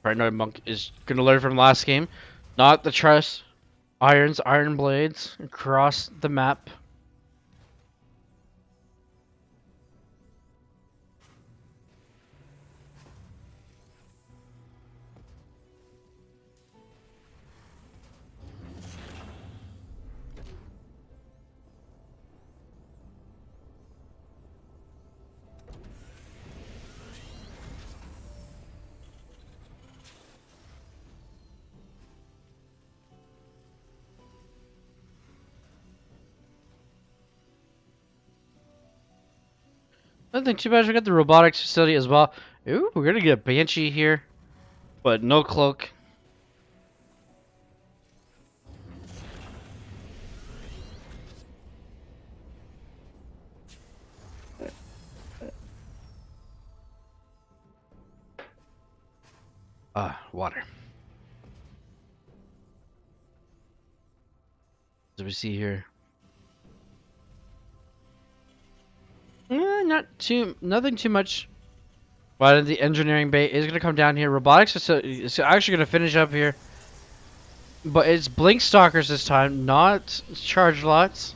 Paranoid Monk is going to learn from last game. Not the trust Iron's Iron Blades across the map. Nothing too bad. We got the robotics facility as well. Ooh, we're gonna get a Banshee here, but no cloak. Water. What do we see here? Nothing too much. But the engineering bay is going to come down here. Robotics is actually going to finish up here But it's Blink Stalkers this time, not Charge Lots.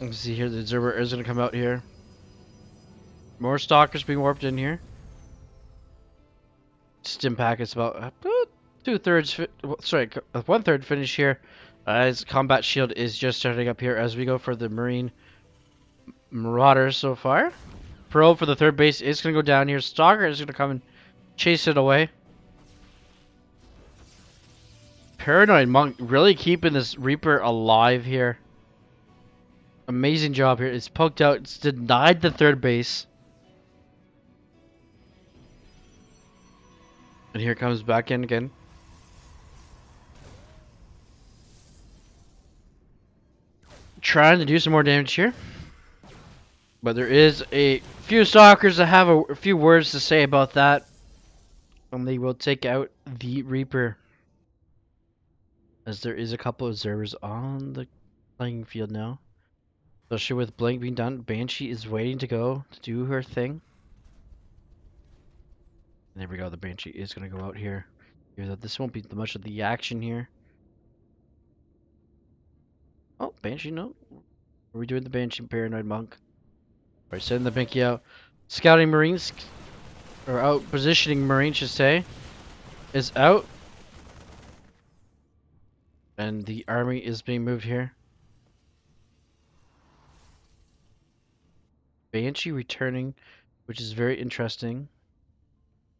Let's see here, the Observer is going to come out here. More Stalkers being warped in here. Stim packets about 2/3, sorry, 1/3 finish here. As Combat Shield is just starting up here as we go for the Marine Marauders so far. Probe for the third base is going to go down here. Stalker is going to come and chase it away. Paranoid Monk really keeping this Reaper alive here. Amazing job here. It's poked out. It's denied the third base. And here comes back in again. Trying to do some more damage here. But there is a few Stalkers that have a few words to say about that. And they will take out the Reaper. As there is a couple of observers on the playing field now. Especially with Blink being done. Banshee is waiting to go to do her thing. And there we go. The Banshee is going to go out here. Even though this won't be much of the action here. Oh, Banshee, no. Are we doing the Banshee Paranoid Monk? Alright, sending the Binky out. Scouting Marines, or out positioning Marines, should say, is out. And the army is being moved here. Banshee returning, which is very interesting.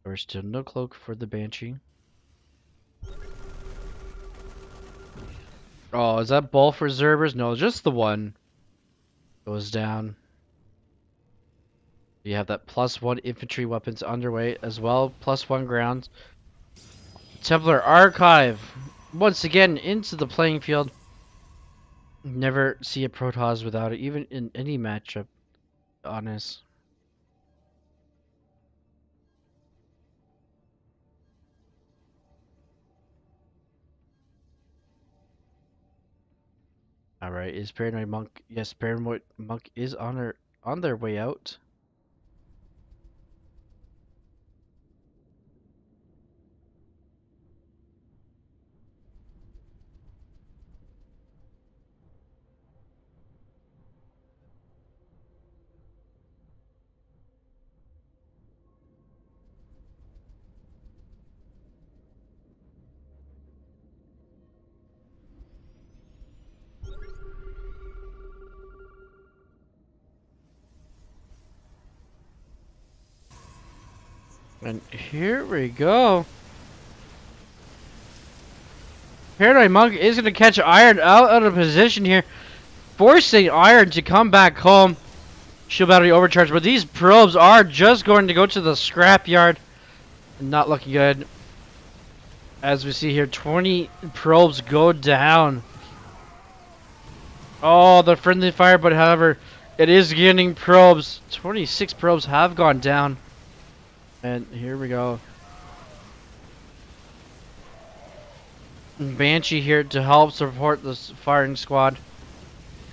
There's still no cloak for the Banshee. Oh, is that ball for Zerbers? No, just the one goes down. You have that +1 infantry weapons underway as well, +1 ground. Templar Archive once again into the playing field. Never see a Protoss without it, even in any matchup, honest. Alright, is Paranoid Monk? Yes, Paranoid Monk is on their way out. And here we go. Paranoid Monk is going to catch Iron out of position here, forcing Iron to come back home. Shield battery overcharged, but these probes are just going to go to the scrapyard. Not looking good. As we see here, 20 probes go down. Oh, the friendly fire, but however, it is getting probes. 26 probes have gone down. And here we go. Banshee here to help support this firing squad.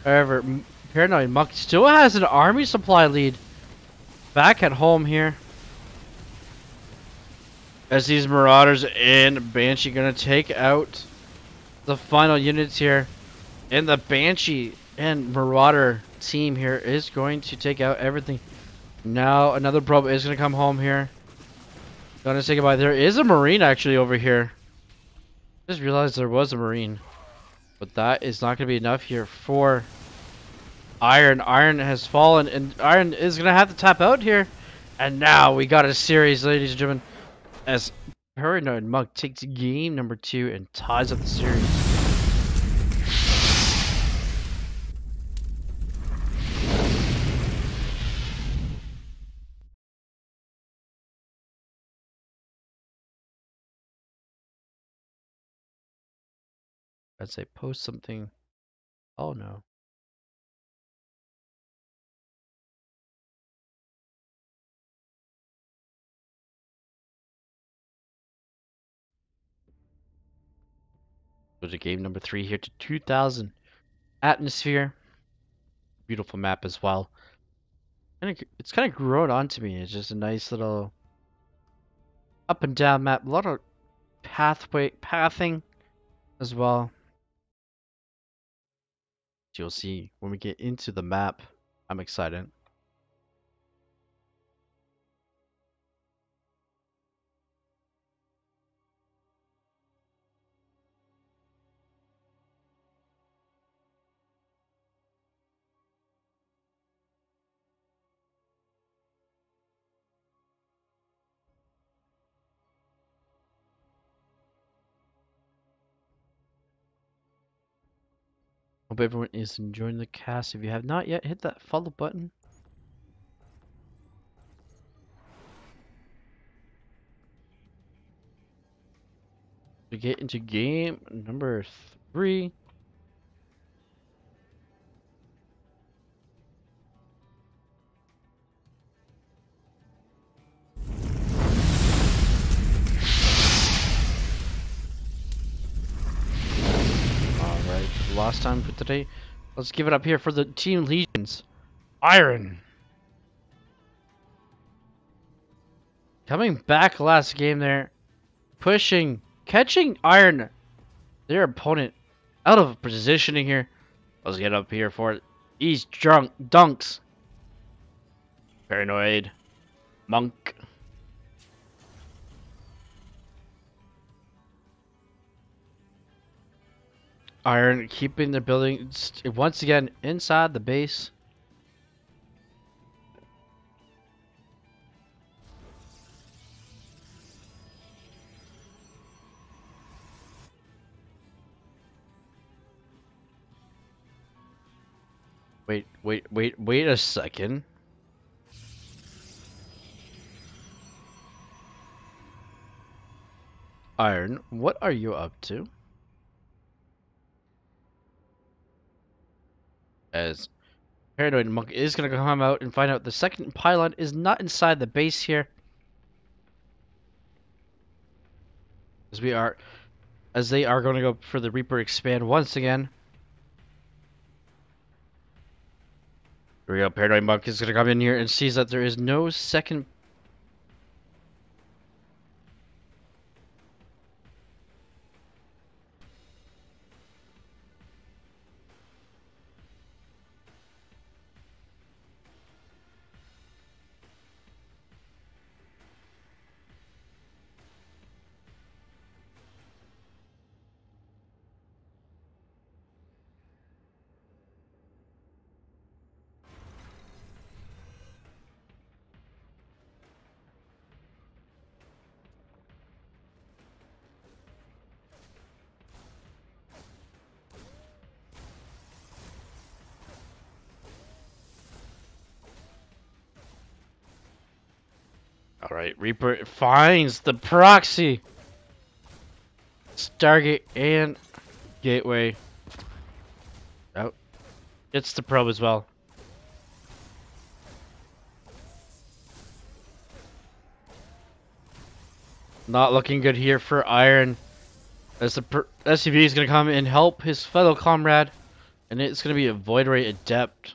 However, Paranoid Monk still has an army supply lead back at home here. As these Marauders and Banshee gonna take out the final units here. And the Banshee and Marauder team here is going to take out everything. Now another probe is gonna come home here. Gonna say goodbye. There is a Marine actually over here. Just realized there was a Marine. But that is not gonna be enough here for Iron. Iron has fallen and Iron is gonna have to tap out here. And now we got a series, ladies and gentlemen, as Paranoid Monk takes game number 2 and ties up the series. I'd say post something. Oh no. Go to game number 3 here to 2000 atmosphere. Beautiful map as well. And it's kind of grown onto me. It's just a nice little up and down map. A lot of pathing as well. You'll see when we get into the map. I'm excited. Hope everyone is enjoying the cast. If you have not yet, hit that follow button. We get into game number 3. Alright, last time for today. Let's give it up here for the Team Legions. Iron. Coming back last game there. Pushing, catching Iron, their opponent, out of positioning here. Let's get up here for it. He's drunk, dunks. Paranoid. Monk. Iron keeping the building once again inside the base. Wait a second. Iron, what are you up to? As Paranoid Monk is going to come out and find out the second pylon is not inside the base here. As they are going to go for the Reaper expand once again. Here we go. Paranoid Monk is going to come in here and sees that there is no second. Alright, Reaper finds the proxy. Stargate and Gateway. Oh, it's the probe as well. Not looking good here for Iron. As the SUV is going to come and help his fellow comrade. And it's going to be a Void Ray Adept.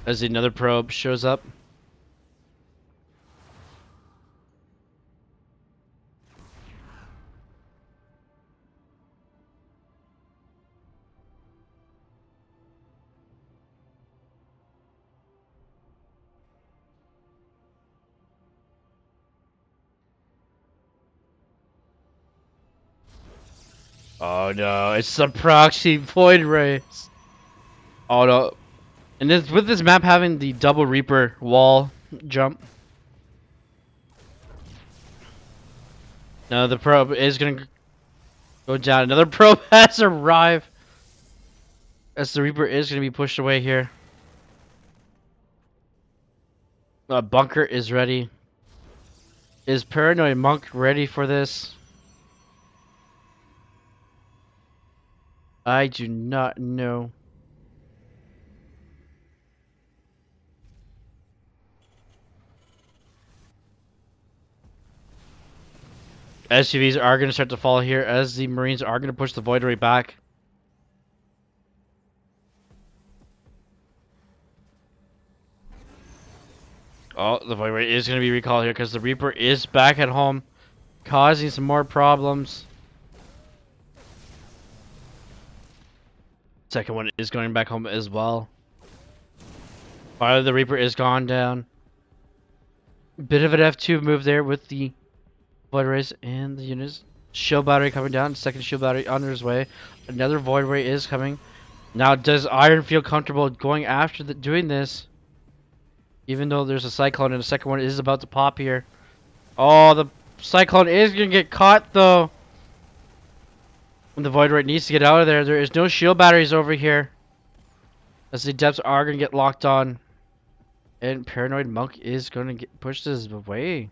As another probe shows up. Oh no, it's the proxy Void Rays. Oh no. And this, with this map having the double Reaper wall jump. No, the probe is going to go down. Another probe has arrived. As the Reaper is going to be pushed away here. Bunker is ready. Is Paranoid Monk ready for this? I do not know. SUVs are going to start to fall here as the Marines are going to push the Void Ray back. Oh, the Void Ray is going to be recalled here because the Reaper is back at home, causing some more problems. Second one is going back home as well. Finally, the Reaper is gone down. Bit of an F2 move there with the Void Rays and the units. Shield battery coming down. Second shield battery on his way. Another Void Ray is coming. Now, does Iron feel comfortable going after doing this? Even though there's a Cyclone and the second one is about to pop here. Oh, the Cyclone is going to get caught though. And the Void Ray needs to get out of there. There is no shield batteries over here, as the depths are going to get locked on. And Paranoid Monk is going to get pushed his way.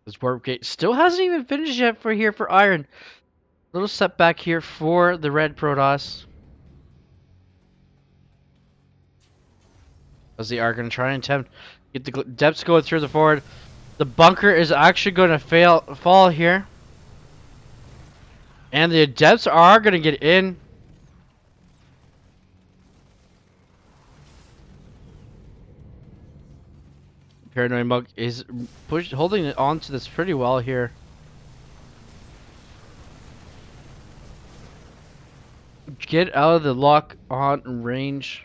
This warp gate still hasn't even finished yet for Iron. Little setback here for the red Protoss, as they are going to try and attempt get the depths going through the forward. The bunker is actually going to fall here, and the depths are going to get in. Paranoid Monk is holding it onto this pretty well here. Get out of the lock on range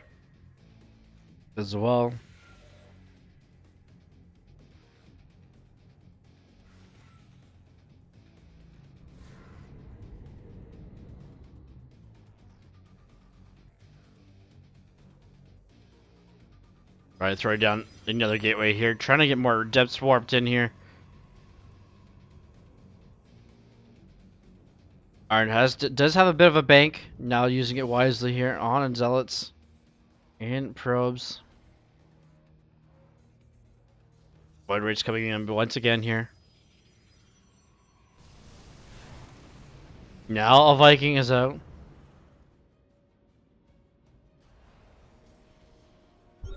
as well. Alright, throw down another gateway here. Trying to get more depths warped in here. Iron does have a bit of a bank. Now using it wisely here on Zealots and Probes. Void Rage coming in once again here. Now a Viking is out.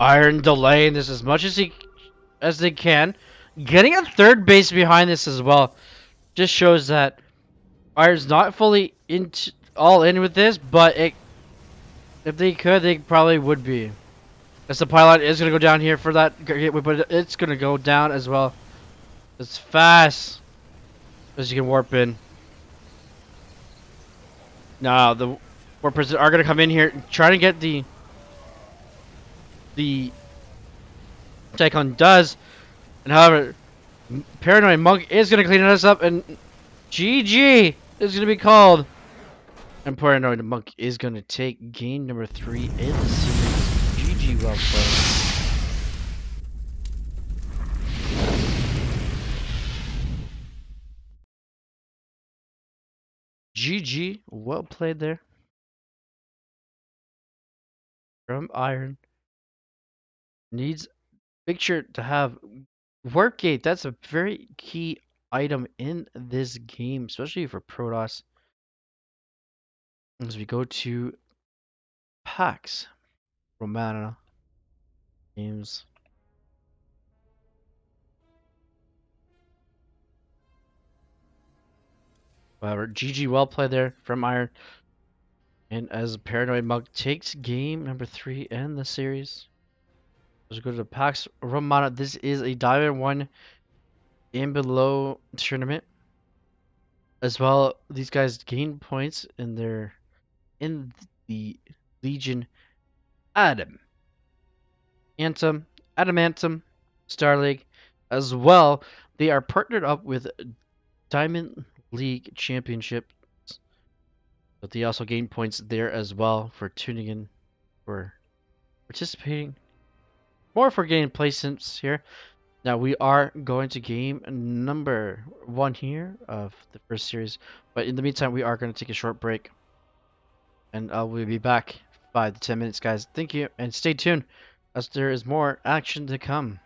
Iron delaying this as much as they can. Getting a third base behind this as well. Just shows that Iron's not fully all in with this, but if they could, they probably would be. As the pylon is going to go down here for that gateway, but it's going to go down as well. As fast as you can warp in. Now, the warpers are going to come in here, trying to get the Tycon does. And however, Paranoid Monk is going to clean us up, and GG is going to be called. And Paranoid Monk is going to take game number 3 in the series. GG, well played. GG, well played there. From Iron. Needs, make sure to have Warp Gate. That's a very key item in this game, especially for Protoss. As we go to Pax Romana games. However, GG, well played there from Iron. And as Paranoid Monk takes game number 3 in the series. Let's go to the Pax Romana. This is a Diamond 1 and below tournament. As well, these guys gain points in the Legion Adamantem, Starleague. As well, they are partnered up with Diamond League Championships. But they also gain points there as well for tuning in, for participating. More for getting placements here. Now we are going to game number 1 here of the first series. But in the meantime, we are going to take a short break. And we'll be back 5 to 10 minutes, guys. Thank you, and stay tuned as there is more action to come.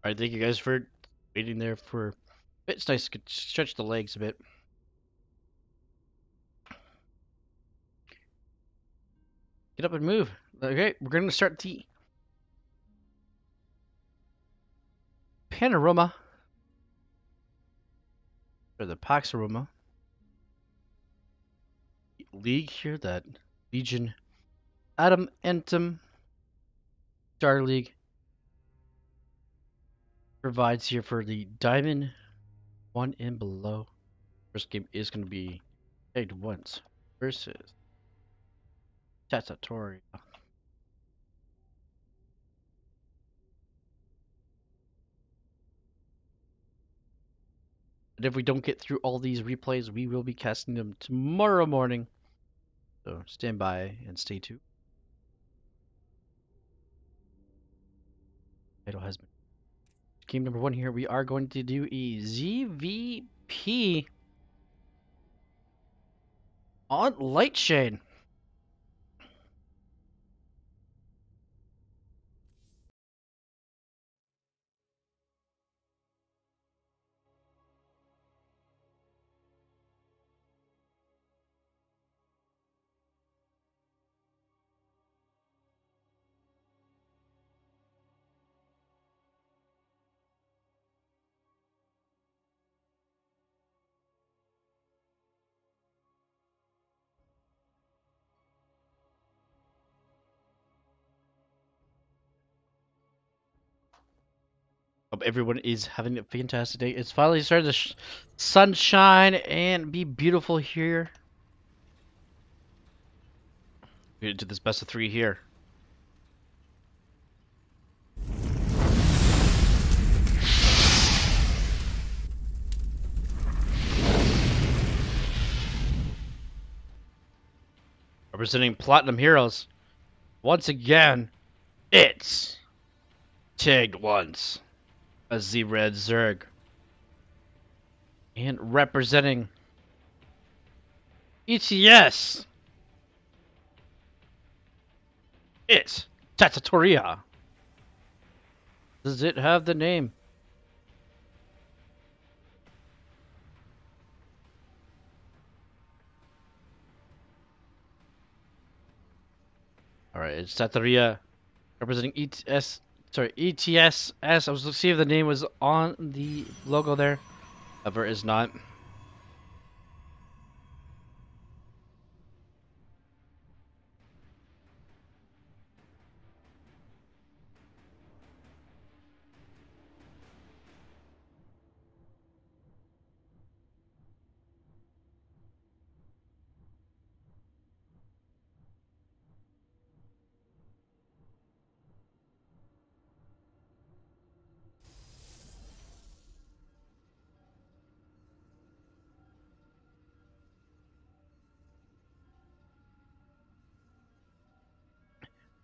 Alright, thank you guys for waiting there for... It's nice to stretch the legs a bit. Get up and move. Okay, we're going to start the panorama. Or the Paxaroma League here, that Legion Adamantem Starleague provides here for the Diamond 1 and below. First game is going to be Tagged Once versus Tatatoria. And if we don't get through all these replays, we will be casting them tomorrow morning. So stand by and stay tuned. Title has been game number 1 here. We are going to do a ZVP on Lightshade. Hope everyone is having a fantastic day. It's finally starting to sunshine and be beautiful here. Get into this best of 3 here. Representing Platinum Heroes. Once again, it's Tagged Once as the Red Zerg. And representing ETS, it's Tatatoria. Does it have the name? Alright, it's Tatatoria representing ETS. Sorry, ETSS. I was looking to see if the name was on the logo there. However, it is not.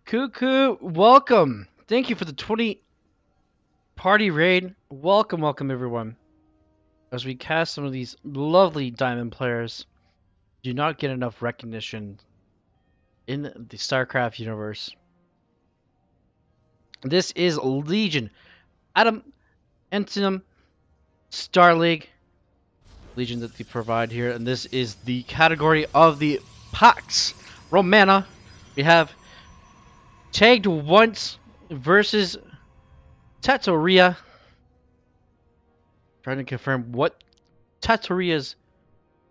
Cuckoo, welcome. Thank you for the 20 party raid. Welcome, welcome everyone. As we cast some of these lovely diamond players, do not get enough recognition in the StarCraft universe. This is Legion Adamantem Starleague Legion that they provide here, and this is the category of the Pax Romana. We have Tagged Once versus Tatatoria. Trying to confirm what Tatoria's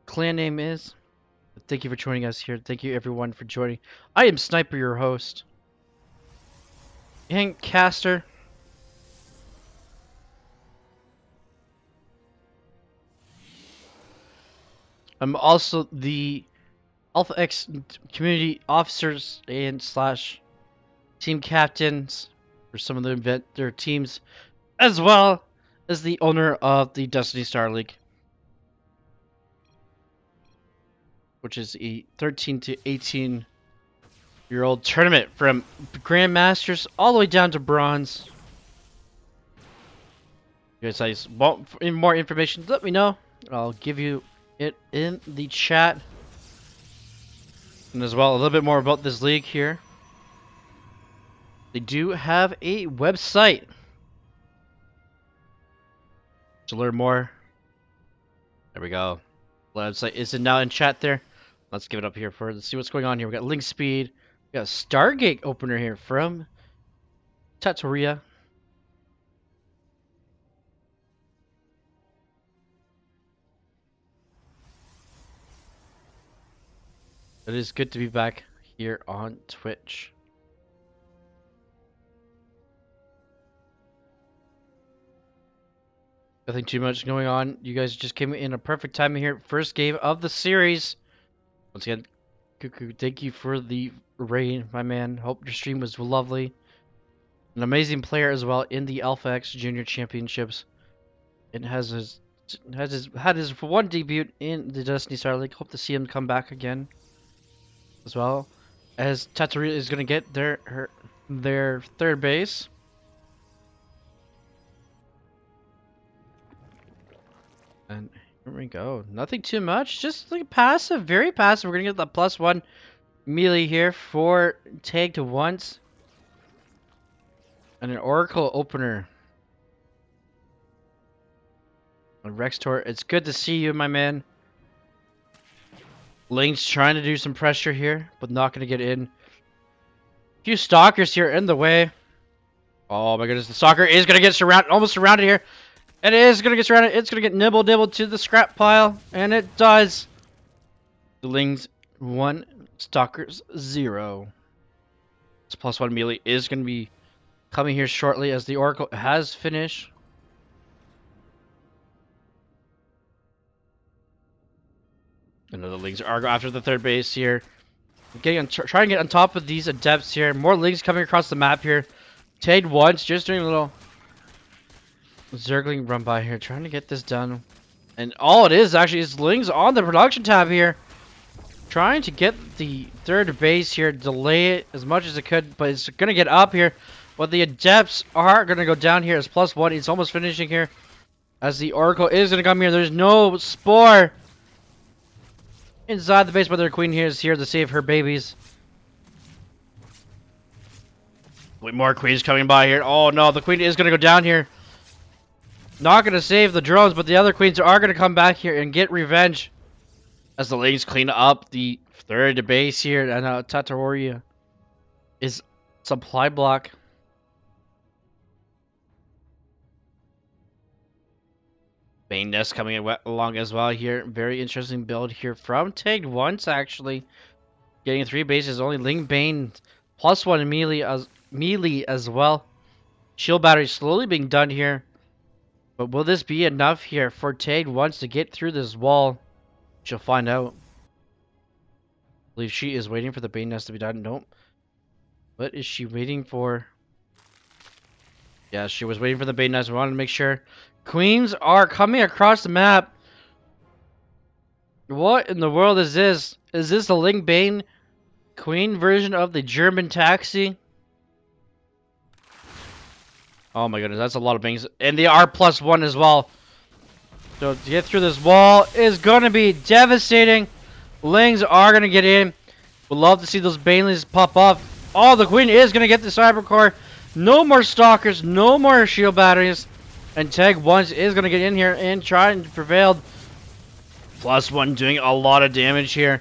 clan name is. But thank you for joining us here. Thank you everyone for joining. I am Sniper, your host. And Caster. I'm also the Alpha X community officers and slash team captains for some of their teams, as well as the owner of the Destiny Star League, which is a 13 to 18-year-old tournament from Grandmasters all the way down to Bronze. If you guys want more information, let me know. I'll give you it in the chat. And as well, a little bit more about this league here. They do have a website. to learn more. There we go. Website is it now in chat there? Let's give it up here for let's see what's going on here. We got link speed. We got a Stargate opener here from Tatoria. It is good to be back here on Twitch. Nothing too much going on. You guys just came in a perfect time here. First game of the series. Once again, Cuckoo, thank you for the raid, my man. Hope your stream was lovely. An amazing player as well in the Alpha X Junior Championships. It had his one debut in the Destiny Starleague. Hope to see him come back again as well. As Tataria is gonna get their third base. And here we go. Nothing too much. Just like passive, very passive. We're gonna get the +1 melee here for tag to once. And an Oracle opener. And Rextor, it's good to see you, my man. Link's trying to do some pressure here, but not gonna get in. A few stalkers here in the way. Oh my goodness, the stalker is gonna get surrounded, almost surrounded here. And it is gonna get surrounded. It's gonna get nibbled to the scrap pile, and it does. The Lings 1, stalkers 0. This +1 melee is gonna be coming here shortly as the Oracle has finished. Another Lings are go after the third base here. Trying to get on top of these adepts here. More Lings coming across the map here. Tagged once, just doing a little zergling run by here, trying to get this done. And all it is actually is Lings on the production tab here. Trying to get the third base here, delay it as much as it could, but it's going to get up here. But the adepts are going to go down here as +1. It's almost finishing here. As the Oracle is going to come here. There's no Spore inside the base, but their queen here is here to save her babies. Wait, more queens coming by here. Oh no, the queen is going to go down here. Not going to save the drones, but the other queens are going to come back here and get revenge. As the ladies clean up the third base here, and Tataroria is supply block. Bane Nest coming along as well here. Very interesting build here from Tagged Once, actually. Getting 3 bases, only Ling Bane +1 melee as well. Shield battery slowly being done here. But will this be enough here for Tagged Once to get through this wall? She'll find out. I believe she is waiting for the Bane Nest to be done. Nope. What is she waiting for? Yeah, she was waiting for the Bane Nest. We wanted to make sure. Queens are coming across the map. What in the world is this? Is this the Ling Bane Queen version of the German taxi? Oh my goodness, that's a lot of bangs. And they are +1 as well. So to get through this wall is going to be devastating. Lings are going to get in. Would love to see those Banelings pop up. Oh, the Queen is going to get the Cyber Core. No more Stalkers, no more shield batteries. And Tagged Once is going to get in here and try and prevail. +1 doing a lot of damage here.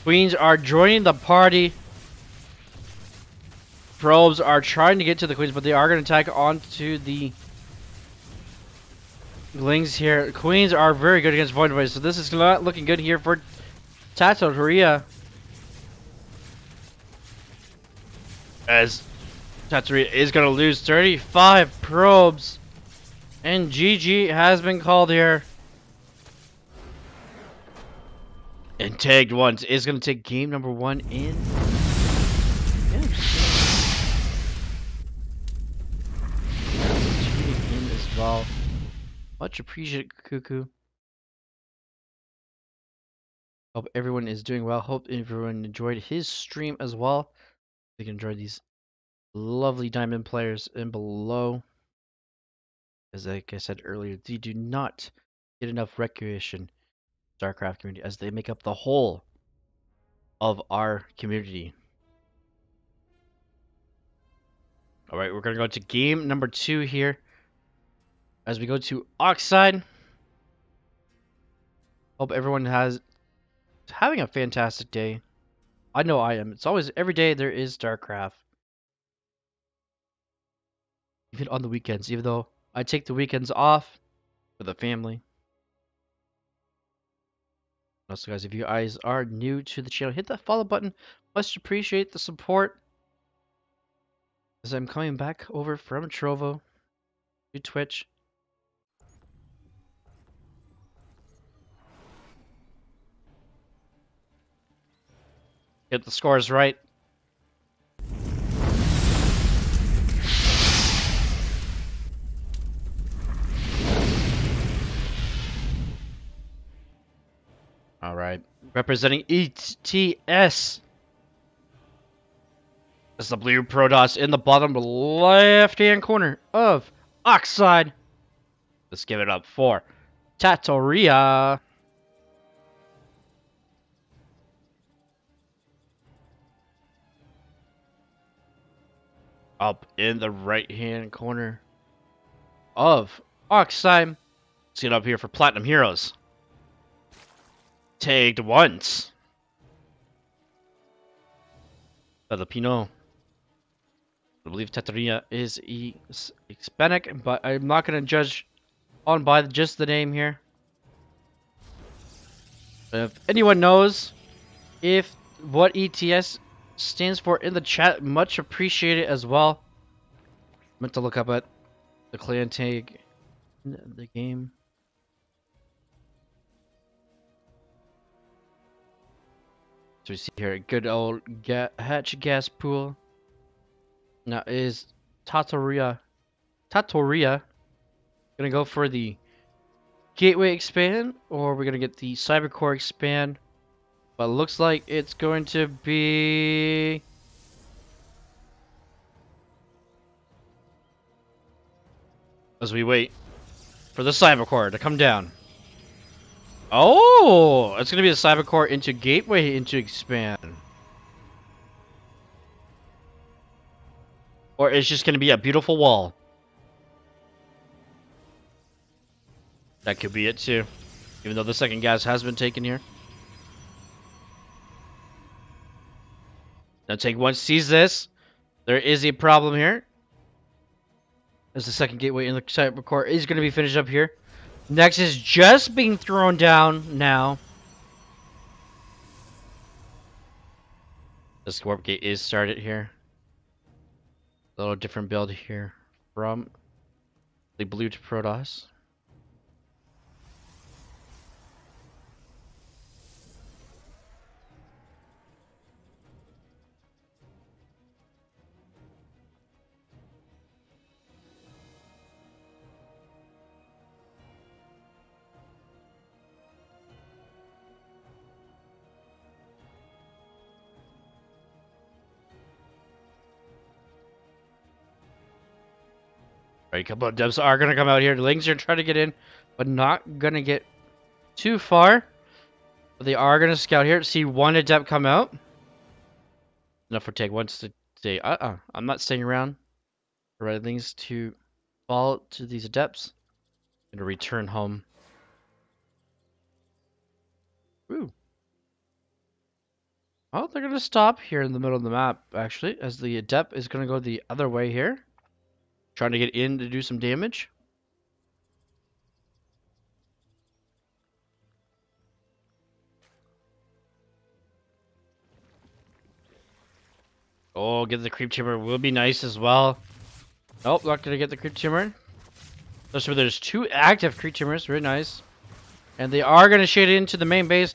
Queens are joining the party. Probes are trying to get to the Queens, but they are going to attack onto the Lings here. Queens are very good against Void Boys, so this is not looking good here for Tataria. As Tataria is going to lose 35 probes. And GG has been called here. And Tagged Once is going to take game number 1 in. Yeah, tuning in as well. Much appreciated, Cuckoo. Hope everyone is doing well. Hope everyone enjoyed his stream as well. They can enjoy these lovely diamond players in below. As like I said earlier, they do not get enough recreation StarCraft community as they make up the whole of our community. Alright, we're gonna go to game number 2 here. as we go to Oxide. Hope everyone has having a fantastic day. I know I am. It's always every day there is StarCraft. Even on the weekends, even though I take the weekends off for the family. Also, guys, if you guys are new to the channel, hit that follow button. Much appreciate the support. As I'm coming back over from Trovo to Twitch. Get the scores right. All right, representing ETS. That's the blue Protoss in the bottom left-hand corner of Oxide. Let's give it up for Tatoria. Up in the right-hand corner of Oxide. Let's get up here for Platinum Heroes. Tagged once. Filipino. I believe Tataria is Hispanic, but I'm not going to judge on by just the name here. If anyone knows what ETS stands for in the chat, much appreciated as well. Meant to look up at the clan tag in the game. So we see here a good old hatch gas pool. Now is Tatoria gonna go for the Gateway expand, or we're gonna get the Cybercore expand? But looks like it's going to be as we wait for the Cybercore to come down. Oh, it's gonna be the Cybercore into Gateway into expand. Or it's just gonna be a beautiful wall. That could be it too. Even though the second gas has been taken here. Now Take One sees this. There is a problem here. As the second gateway in the Cybercore is going to be finished up here. Next is just being thrown down now. The Scorp Gate is started here. A little different build here from the blue to Protoss. Right, a couple of devs are going to come out here. The Lings are trying to get in, but not going to get too far. But they are going to scout here to see one adept come out. Enough for Take One to say, I'm not staying around. For right Lings to fall to these adepts. And to return home. Ooh. Oh, they're going to stop here in the middle of the map, actually, as the adept is going to go the other way here. Trying to get in to do some damage. Oh, get the creep timber will be nice as well. Nope, not gonna get the creep timber. So there's two active creep timbers, very nice. And they are gonna shade into the main base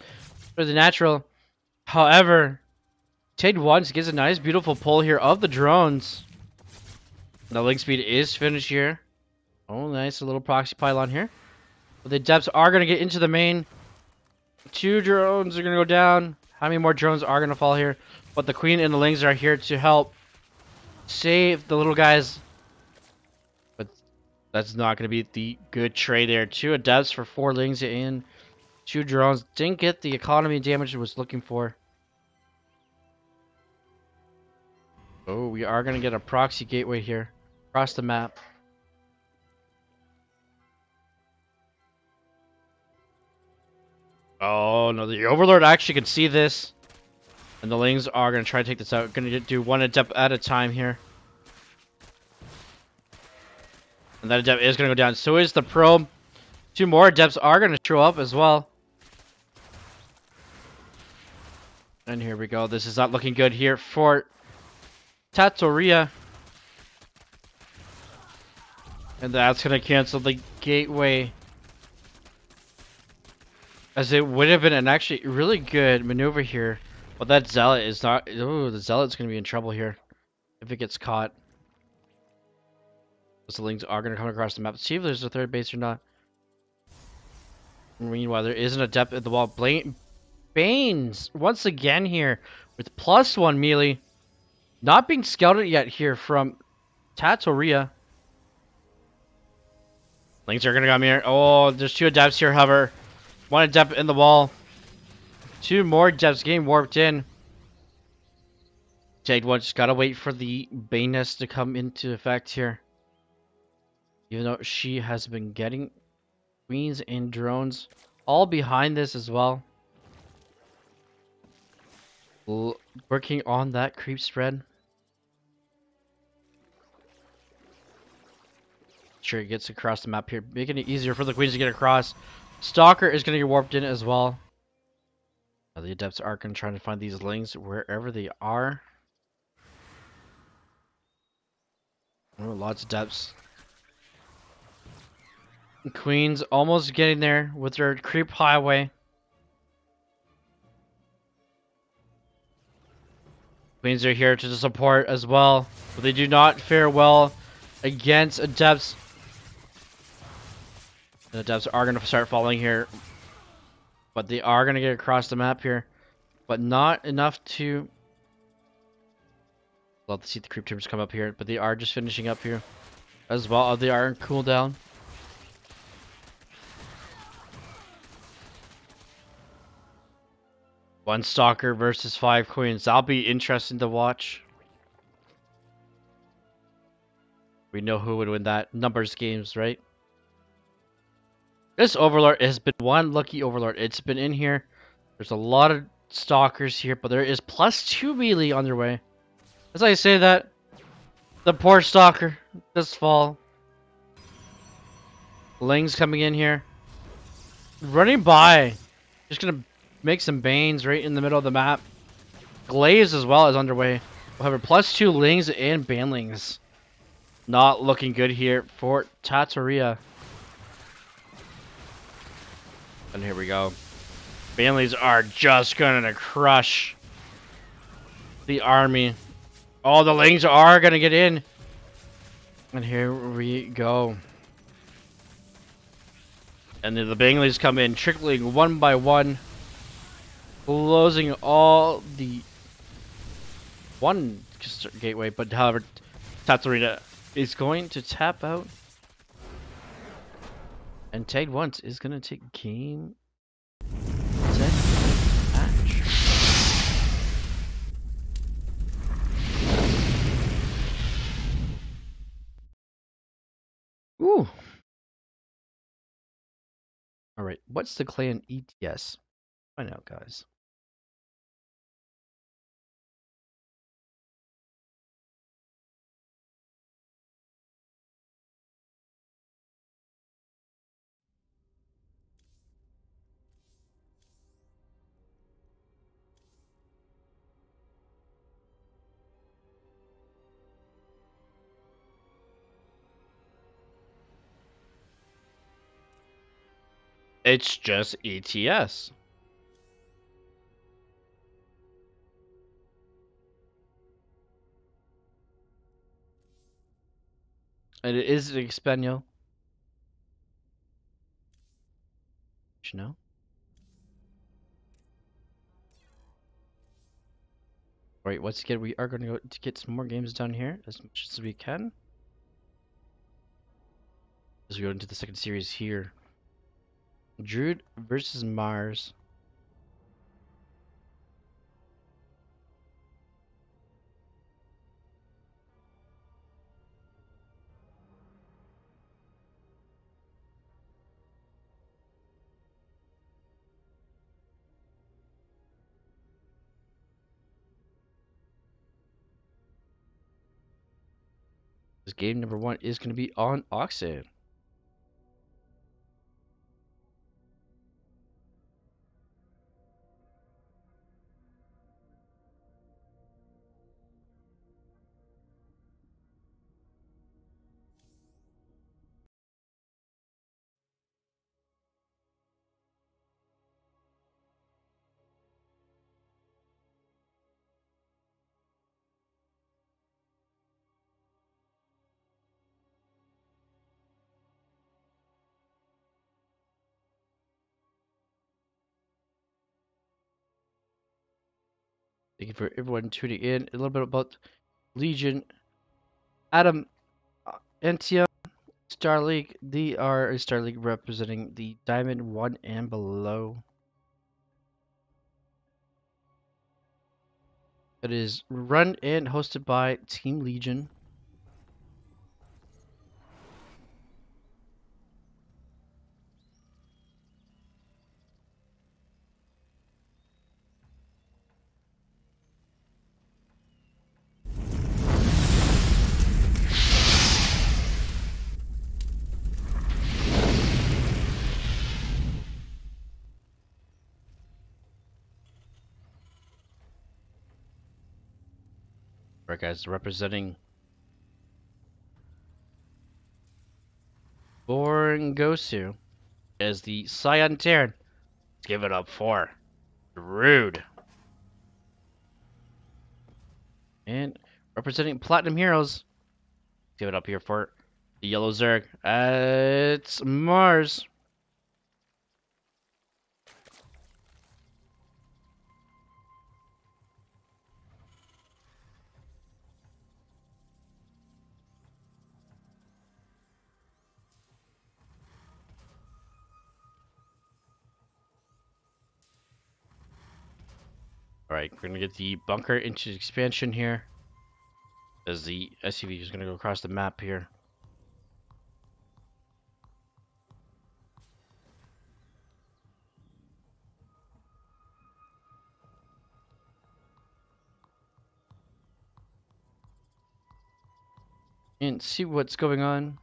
for the natural. However, Tade once gets a nice beautiful pull here of the drones. The link speed is finished here. Oh, nice, a little proxy pylon here. But the depths are gonna get into the main. Two drones are gonna go down. How many more drones are gonna fall here? But the queen and the lings are here to help save the little guys. But that's not gonna be the good trade there. Two adepts for 4 lings in. 2 drones. Didn't get the economy damage it was looking for. Oh, we are gonna get a proxy gateway here across the map. Oh no, the Overlord actually can see this. And the Lings are going to try to take this out. Going to do one adept at a time here. And that adept is going to go down. So is the probe. 2 more adepts are going to show up as well. And here we go. This is not looking good here for Trattoria. And that's going to cancel the gateway. As it would have been an actually really good maneuver here. But that Zealot is not... Ooh, the Zealot's going to be in trouble here. If it gets caught. The Lings are going to come across the map. See if there's a third base or not. Meanwhile, there is an adept at the wall. Banes, once again here, with +1 melee. Not being scouted yet here from Trattoria. Lings are going to come here. Oh, there's 2 adepts here, however. 1 adept in the wall. 2 more adepts getting warped in. Jade just got to wait for the Baneness to come into effect here. Even though she has been getting queens and drones all behind this as well. Working on that creep spread. Sure, it gets across the map here, making it easier for the queens to get across. Stalker is going to get warped in as well. Now the adepts are going to try to find these Lings wherever they are. Oh, lots of adepts. Queens almost getting there with their creep highway. Queens are here to support as well, but they do not fare well against adepts. The adepts are going to start falling here, but they are going to get across the map here, but not enough to... Love to see the creep teams come up here, but they are just finishing up here as well. They are in cooldown. One Stalker versus 5 Queens. That'll be interesting to watch. We know who would win that. Numbers games, right? This Overlord has been one lucky Overlord. It's been in here. There's a lot of Stalkers here, but there is +2 melee on their way. As I say that, the poor Stalker does fall. Ling's coming in here. Running by. Just gonna make some Banes right in the middle of the map. Glaze as well is underway. However, +2 Lings and Banlings. Not looking good here for Trattoria. And here we go. Banlings are just gonna crush the army. All the Lings are gonna get in. And here we go. And then the Banlings come in, trickling one by one. Closing all the one gateway, but however, Trattoria is going to tap out. And Tade once is going to take game, set, match. Ooh. Alright, what's the clan ETS? Find out, guys. It's just ETS. And it is an Espanol. You know? Alright, once again, we are going to go to get some more games done here as much as we can. As we go into the second series here. Druid versus Mars. game number 1 is going to be on Oxen. Thank you for everyone tuning in. A little bit about Legion. Adam, Antia, Starleague. They are a Starleague representing the Diamond 1 and below. It is run and hosted by Team Legion. Alright guys, representing Boringosu as the Scion Terran. Give it up for Rude. And representing Platinum Heroes. Give it up here for the Yellow Zerg. It's Mars. Alright, we're gonna get the bunker into expansion here. As the SUV is gonna go across the map here. And see what's going on.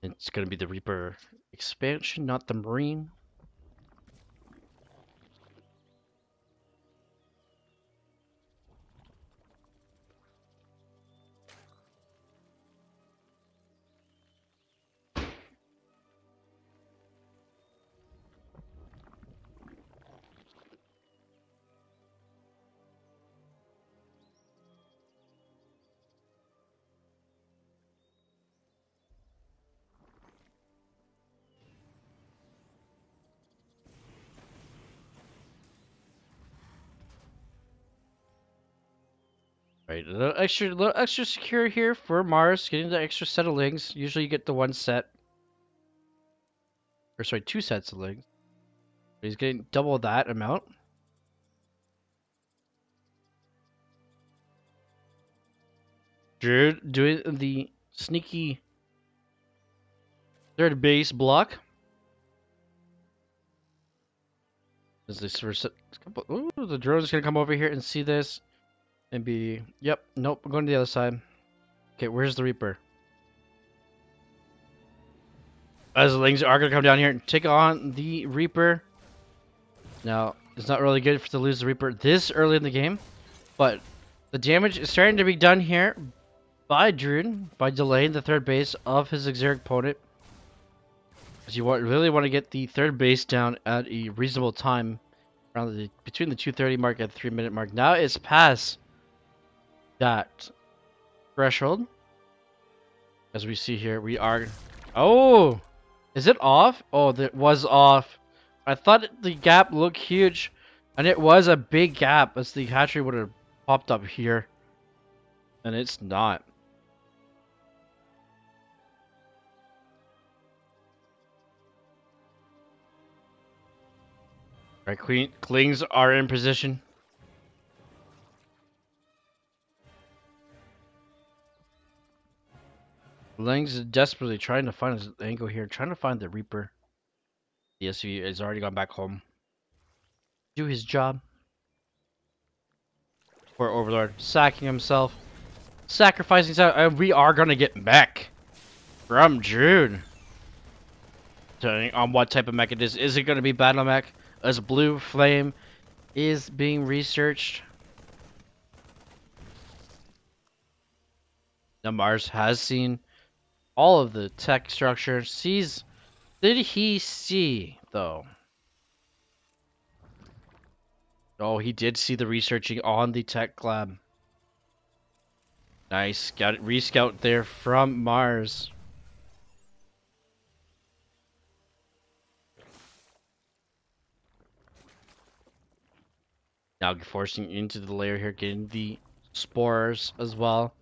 It's gonna be the Reaper expansion, not the Marine. Right, a little extra secure here for Mars, getting the extra set of links. Usually you get the one set, or sorry, 2 sets of links. But he's getting double that amount. Drew doing the sneaky third base block. Is this for ooh, the drone's gonna come over here and see this and be, yep, nope, I'm going to the other side. Okay, where's the Reaper? As the Lings are gonna come down here and take on the Reaper. Now, it's not really good to lose the Reaper this early in the game, but the damage is starting to be done here by Druid by delaying the third base of his Exeric opponent. As you really want to get the third base down at a reasonable time, around between the 2:30 mark and the 3-minute mark. Now it's past that threshold. As we see here, we are. Oh, is it off? Oh, that was off. I thought the gap looked huge, and it was a big gap, as the hatchery would have popped up here, and it's not. Right, Klings are in position. Lings is desperately trying to find his angle here, trying to find the Reaper. The SU has already gone back home. do his job. Poor Overlord sacking himself, sacrificing himself, and we are gonna get mech from Jude. Depending on what type of mech it is. Is it gonna be battle mech? As Blue Flame is being researched. Now Mars has seen all of the tech structure. Did he see though? Oh, he did see the researching on the tech lab. Nice, got it, rescout there from Mars. Now forcing into the layer here, getting the spores as well.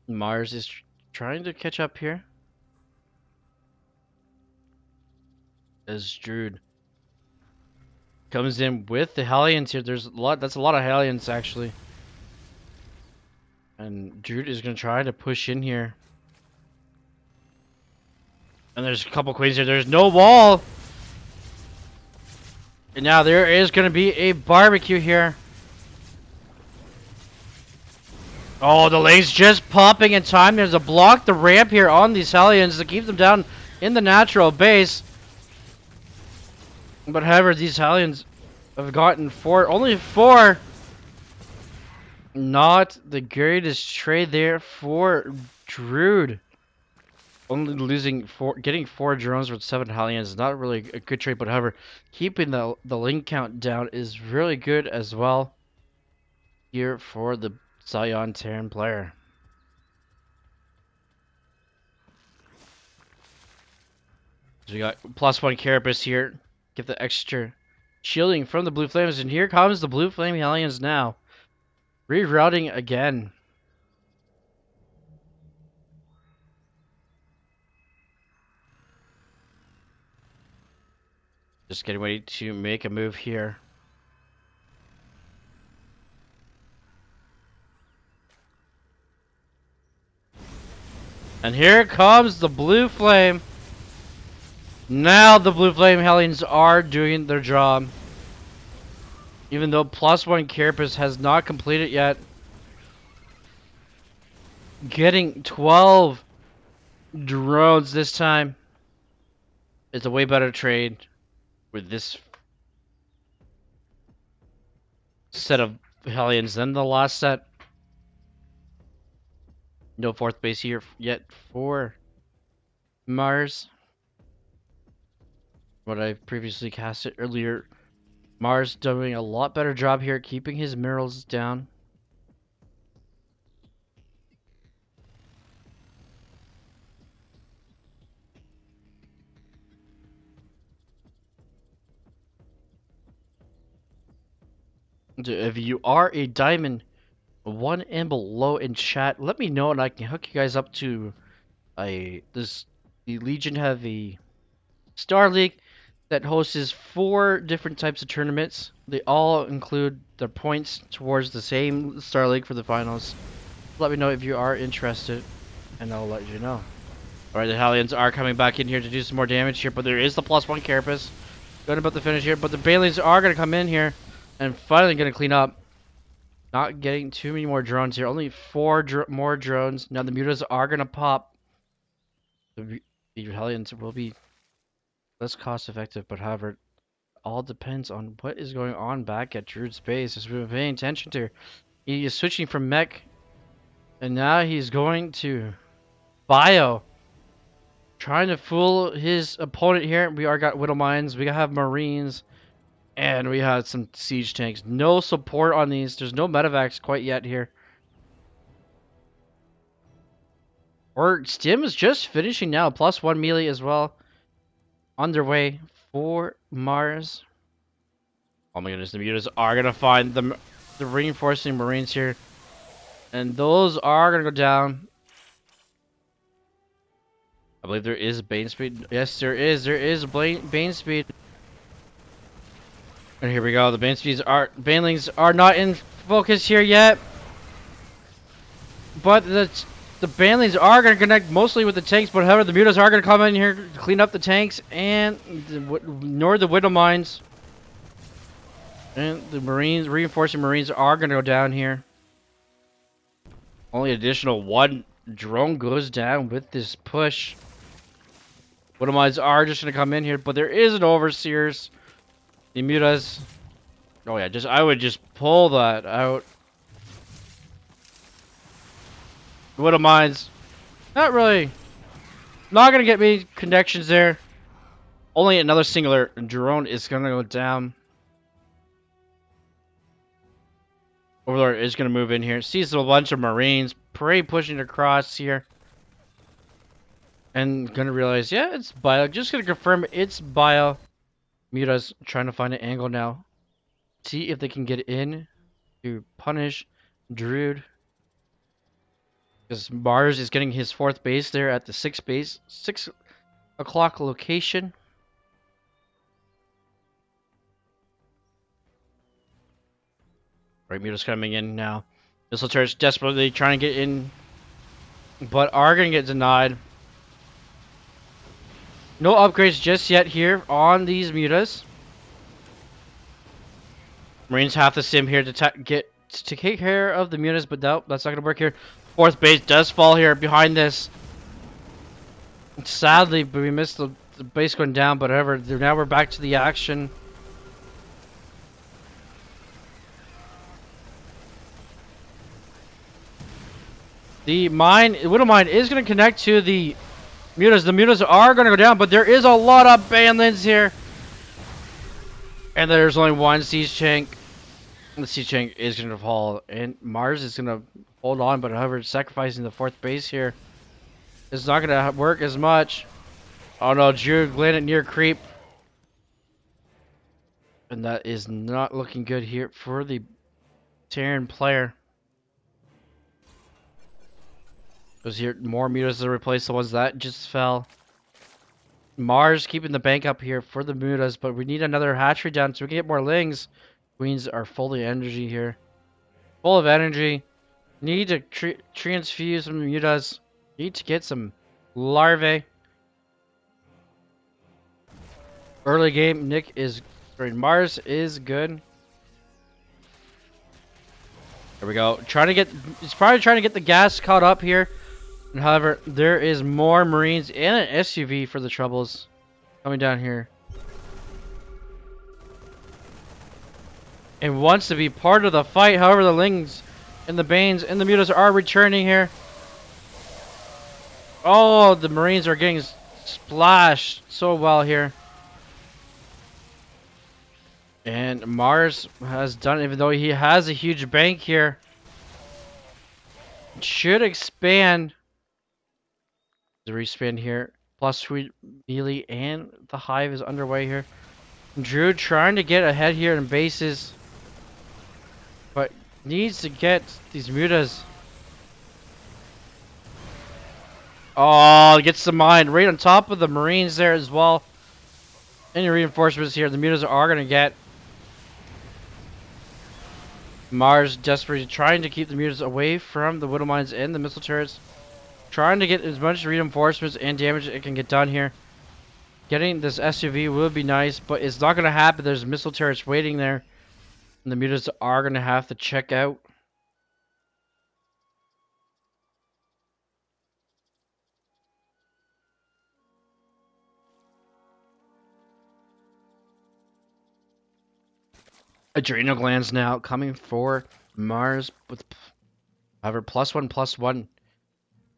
Mars is trying to catch up here. As Druid comes in with the Hellions here. There's a lot. That's a lot of Hellions actually. And Druid is gonna try to push in here. And there's a couple queens here. There's no wall. And now there is gonna be a barbecue here. Oh, the lane's just popping in time. There's a block the ramp here on these Hellions to keep them down in the natural base. But however, these Hellions have gotten only four. Not the greatest trade there for Druid. Only losing getting 4 drones with 7 Hellions is not really a good trade, but however, keeping the link count down is really good as well here for the Zion Terran player. So we got +1 Carapace here. Get the extra shielding from the Blue Flames, and here comes the Blue Flame Hellions now. Rerouting again. Just getting ready to make a move here. And here comes the Blue Flame. Now the Blue Flame Hellions are doing their job. Even though +1 Carapace has not completed yet. Getting 12 drones this time is a way better trade with this set of Hellions than the last set. No 4th base here yet for Mars. What I previously casted earlier. Mars doing a lot better job here keeping his minerals down. If you are a diamond 1 and below in chat, let me know and I can hook you guys up to the Legion have a Starleague that hosts 4 different types of tournaments. They all include their points towards the same Starleague for the finals. Let me know if you are interested, and I'll let you know. Alright, the Hellions are coming back in here to do some more damage here, but there is the +1 Carapace. Good about the finish here, but the Banelings are going to come in here and finally going to clean up. Not getting too many more drones here. Only 4 more drones. Now the mutas are going to pop. The Hellions will be less cost effective, but however, it all depends on what is going on back at Druid's base. As we've been paying attention to, he is switching from mech, and now he's going to bio, trying to fool his opponent here. We are got Widow Mines, we have Marines, and we have some siege tanks. No support on these. There's no medevacs quite yet here. Or Stim is just finishing now. +1 melee as well. Underway for Mars. Oh my goodness, the mutas are gonna find the reinforcing Marines here, and those are gonna go down. I believe there is Bane speed. Yes, there is. There is Bane speed. And here we go. The Banelings are not in focus here yet, but the Banelings are going to connect mostly with the tanks, but however, the mutas are going to come in here to clean up the tanks and nor the Widow Mines. And the Marines, reinforcing Marines are going to go down here. Only additional one drone goes down with this push. One of mine are just going to come in here, but there is an Overseers. The mutas. Oh yeah, I would just pull that out. One of mine's not really, not going to get me connections there. Only another singular drone is going to go down. Overlord is going to move in here. Sees a bunch of Marines. Prey pushing across here. And going to realize, yeah, it's bio. Just going to confirm it's bio. Muta's trying to find an angle now. See if they can get in to punish Druid. Because Mars is getting his 4th base there at the 6 o'clock location. Right, Muta's coming in now. Missile turrets desperately trying to get in, but are going to get denied. No upgrades just yet here on these Mutas. Marines have to sim here to take care of the Mutas, but no, that's not going to work here. 4th base does fall here behind this. Sadly, but we missed the base going down, but however, now we're back to the action. The Widow Mine is going to connect to the Mutas. The Mutas are going to go down, but there is a lot of Banlins here. And there's only one Siege Tank. The Siege Tank is going to fall, and Mars is going to hold on, but however, sacrificing the 4th base here is not going to work as much. Oh no, Jude landed near creep. And that is not looking good here for the Terran player. Because here, more Mutas to replace the ones that just fell. Mars keeping the bank up here for the Mutas, but we need another hatchery down so we can get more Lings. Queens are full of energy here. Full of energy. Need to transfuse some Mutas. Need to get some larvae. Early game, Mars is good. There we go. He's probably trying to get the gas caught up here. However, there is more Marines and an SUV for the troubles coming down here. And wants to be part of the fight. However, the Lings and the Banes and the Mutas are returning here. Oh, the Marines are getting splashed so well here. And Mars has done, even though he has a huge bank here. Should expand. The respin here. Plus sweet melee and the hive is underway here. Drew trying to get ahead here in bases. But needs to get these Mutas. Oh, gets the mine right on top of the Marines there as well. Any reinforcements here, the Mutas are going to get. Mars desperately trying to keep the Mutas away from the Widow Mines and the missile turrets. Trying to get as much reinforcements and damage it can get done here. Getting this SUV would be nice, but it's not going to happen. There's missile turrets waiting there. And the Mutas are going to have to check out. Adrenal glands now coming for Mars with however +1/+1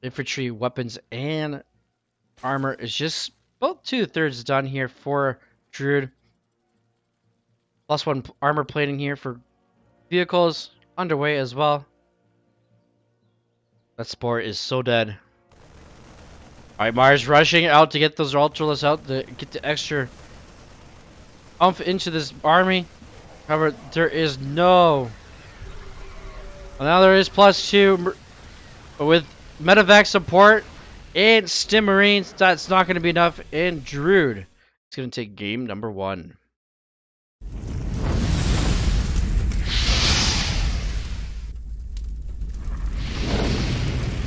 infantry weapons and armor is just about 2/3 done here for Druid. +1 armor plating here for vehicles underway as well. That sport is so dead. Alright, Mars rushing out to get those ultralists out to get the extra oomph into this army. However, there is no. Well, now there is +2 with medevac support and Stim Marines. That's not going to be enough. And Druid, it's going to take game number 1.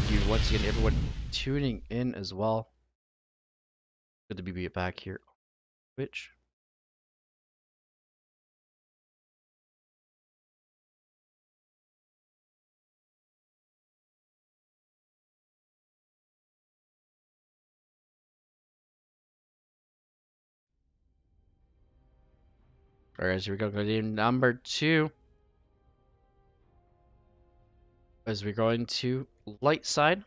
Dude, once again, everyone tuning in as well. Good to be back here. Twitch. Alright, so we're going to game number 2. As we're going to light side.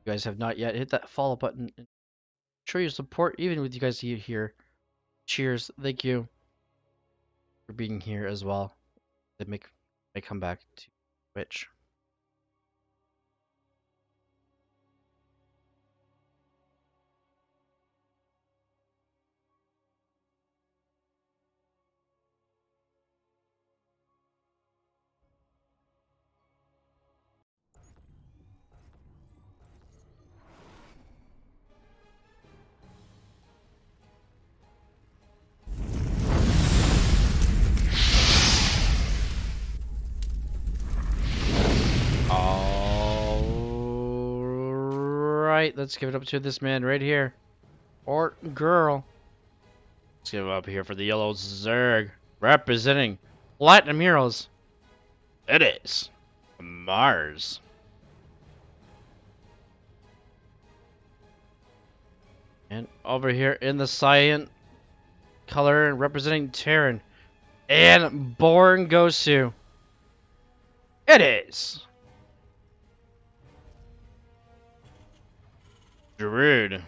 You guys have not yet hit that follow button and show your support, even with you guys here. Cheers. Thank you for being here as well. They may come back to Twitch. Alright, let's give it up to this man right here. Or girl. Let's give it up here for the yellow Zerg. Representing Platinum Heroes. It is Mars. And over here in the cyan color representing Terran and Born Gosu. It is Druid.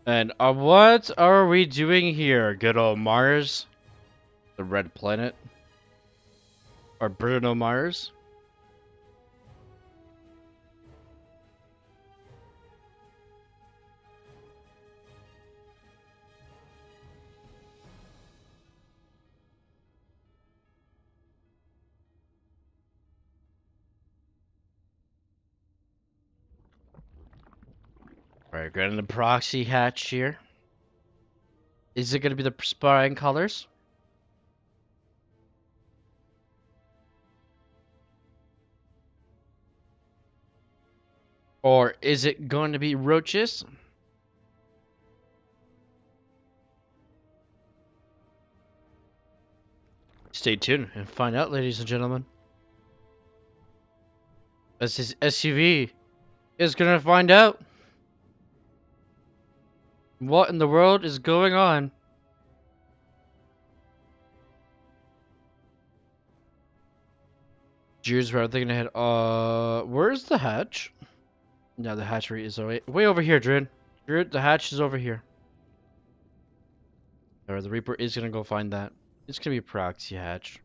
And what are we doing here? Good old Mars? The red planet? Or Bruno Mars? Alright, getting the proxy hatch here. Is it going to be the spine colors? Or is it going to be roaches? Stay tuned and find out, ladies and gentlemen. As his SUV is going to find out what in the world is going on. Jews were thinking ahead. Where's the hatch? No, the hatchery is way over here, Drid. Drid, the hatch is over here. Or the Reaper is gonna go find that. It's gonna be a proxy hatch.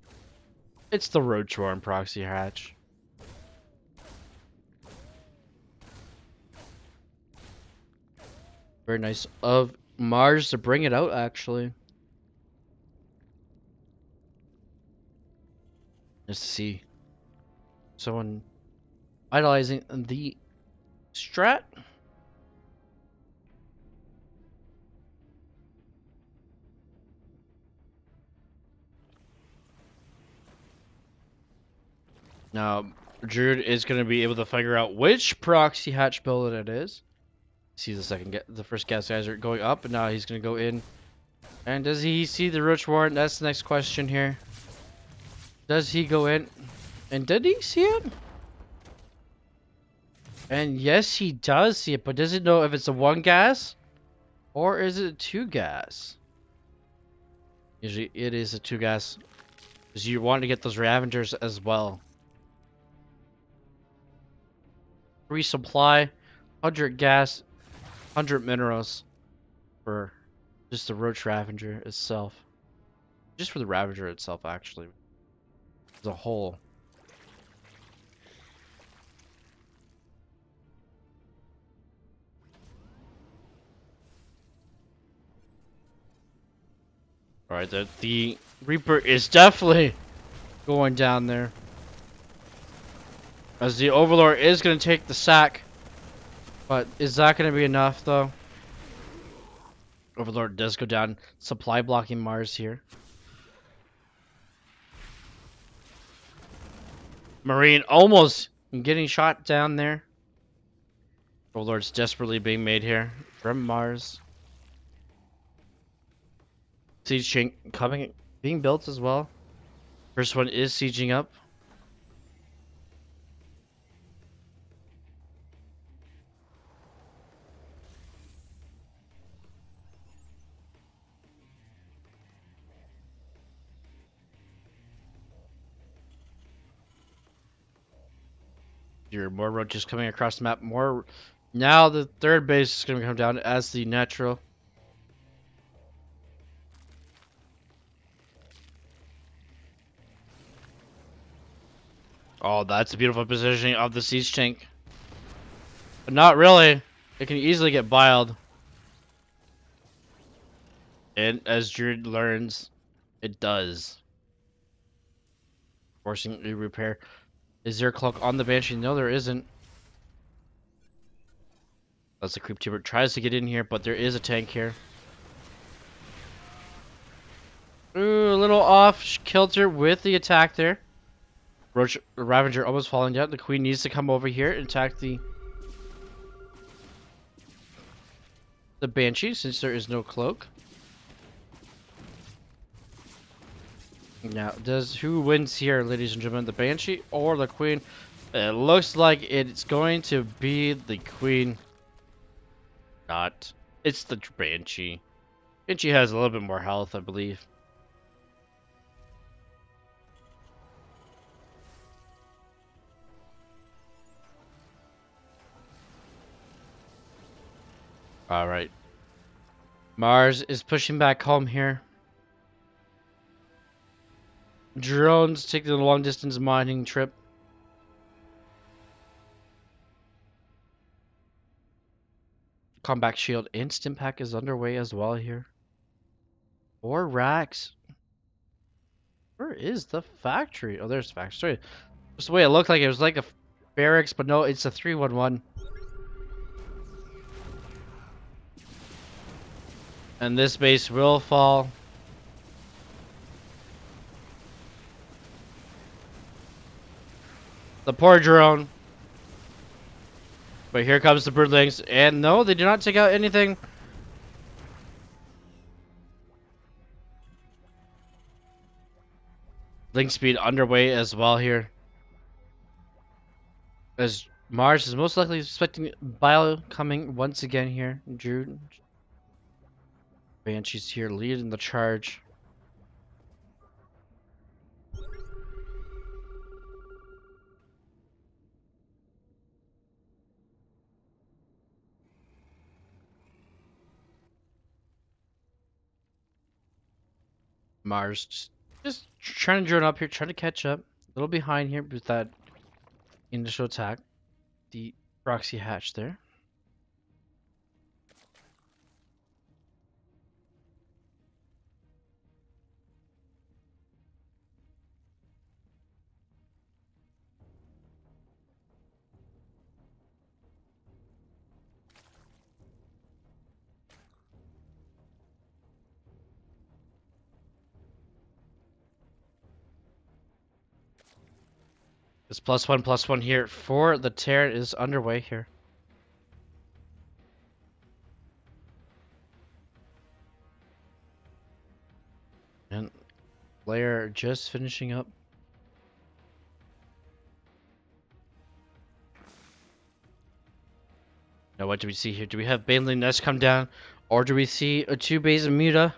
It's the Roachworm proxy hatch. Very nice of Mars to bring it out, actually. Let's see. Someone idolizing the strat. Now, Druid is going to be able to figure out which proxy hatch build it is. See the first gas geyser going up, and now he's going to go in. And does he see the Roach Warrant? That's the next question here. Does he go in? And did he see it? And yes, he does see it, but does he know if it's a 1 gas? Or is it a 2 gas? Usually it is a 2 gas. Because you want to get those Ravengers as well. Free supply, 100 gas, 100 minerals for just the Roach Ravager itself. Just for the Ravager itself, actually. As a whole. Alright, the Reaper is definitely going down there. As the Overlord is going to take the sack. But is that going to be enough, though? Overlord does go down. Supply blocking Mars here. Marine almost getting shot down there. Overlord's desperately being made here from Mars. Siege chain coming, being built as well. First one is sieging up. Your more roaches coming across the map. More. Now the third base is going to come down as the natural. Oh, that's a beautiful positioning of the siege tank. But not really. It can easily get biled. And as Druid learns, it does. Forcing a repair. Is there a cloak on the Banshee? No, there isn't. That's the creep tuber. Tries to get in here, but there is a tank here. Ooh, a little off kilter with the attack there. Roach Ravager almost falling down. The queen needs to come over here and attack the Banshee since there is no cloak. Now, who wins here, ladies and gentlemen? The Banshee or the queen? It looks like it's going to be the queen. Not. It's the Banshee. Banshee has a little bit more health, I believe. Alright. Mars is pushing back home here. Drones taking a long distance mining trip. Combat shield instant pack is underway as well here. 4 racks. Where is the factory? Oh, there's the factory. Just the way it looked like. It was like a barracks, but no, it's a 311. And this base will fall. The poor drone. But here comes the broodlings. And no, they do not take out anything. Link speed underway as well here. As Mars is most likely expecting Bio coming once again here. Drew. Banshee's here leading the charge. Mars just trying to drone up here, trying to catch up. A little behind here with that initial attack. The proxy hatch there. This +1/+1 here for the Terran is underway here. And Blair just finishing up. Now what do we see here? Do we have Baneling Nest come down? Or do we see a 2-base Muta?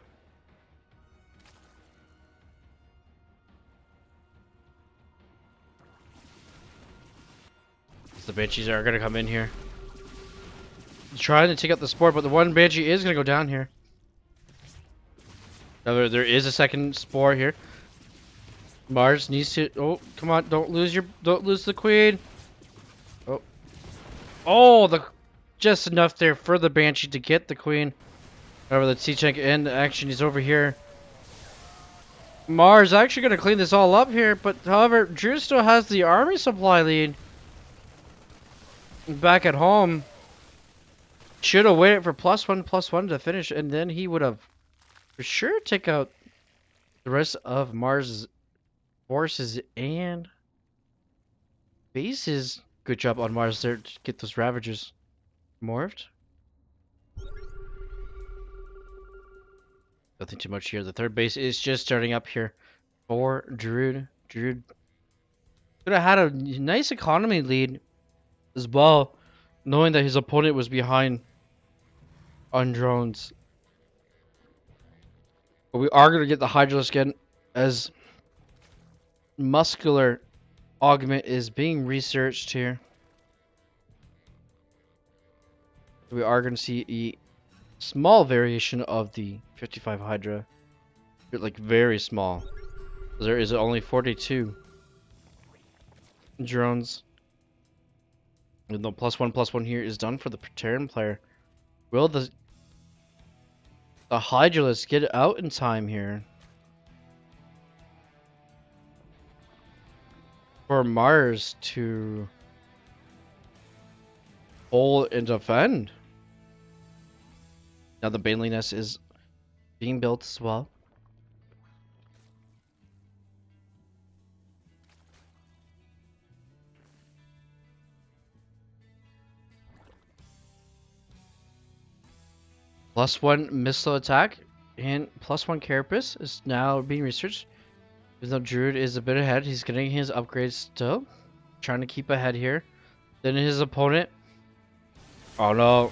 The Banshees are going to come in here. Trying to take out the spore, but the one Banshee is going to go down here. Now there is a second spore here. Mars needs to... Oh, come on. Don't lose the queen. Oh. Oh, just enough there for the Banshee to get the queen. However, the T-Tank in action is over here. Mars actually going to clean this all up here, but however, Drew still has the army supply lead. Back at home, should have waited for +1/+1 to finish, and then he would have for sure take out the rest of Mars' forces and bases. Good job on Mars there to get those Ravagers morphed. Nothing too much here. The third base is just starting up here for Druid. Druid could have had a nice economy lead as well, knowing that his opponent was behind on drones. But we are going to get the Hydralisk again as muscular augment is being researched here. We are going to see a small variation of the 55 Hydra. Like, very small. There is only 42 drones. And the +1/+1 here is done for the Terran player. Will the Hydralisk get out in time here? For Mars to hold and defend. Now the Baneling Nest is being built as well. +1 missile attack and +1 carapace is now being researched. Even though Druid is a bit ahead, he's getting his upgrades still. Trying to keep ahead here. Then his opponent. Oh no.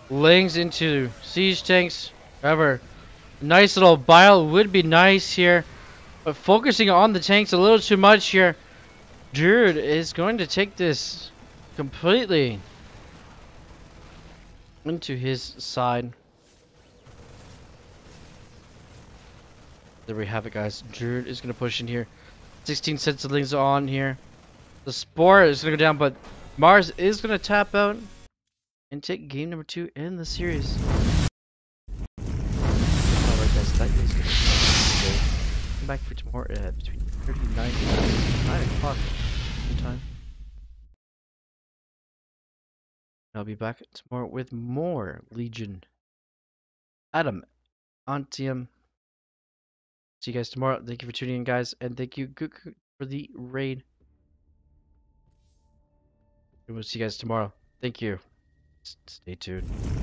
Lings into siege tanks. However, nice little bile would be nice here. But focusing on the tanks a little too much here. Druid is going to take this completely into his side. There we have it, guys. Druid is going to push in here. 16 sentinelings on here. The Spore is going to go down, but Mars is going to tap out and take game number 2 in the series. Alright, guys, that is going to come back for tomorrow between 39 and 9 o'clock time. I'll be back tomorrow with more Legion. Adamantem. See you guys tomorrow. Thank you for tuning in, guys, and thank you Goku for the raid. And we'll see you guys tomorrow. Thank you. Stay tuned.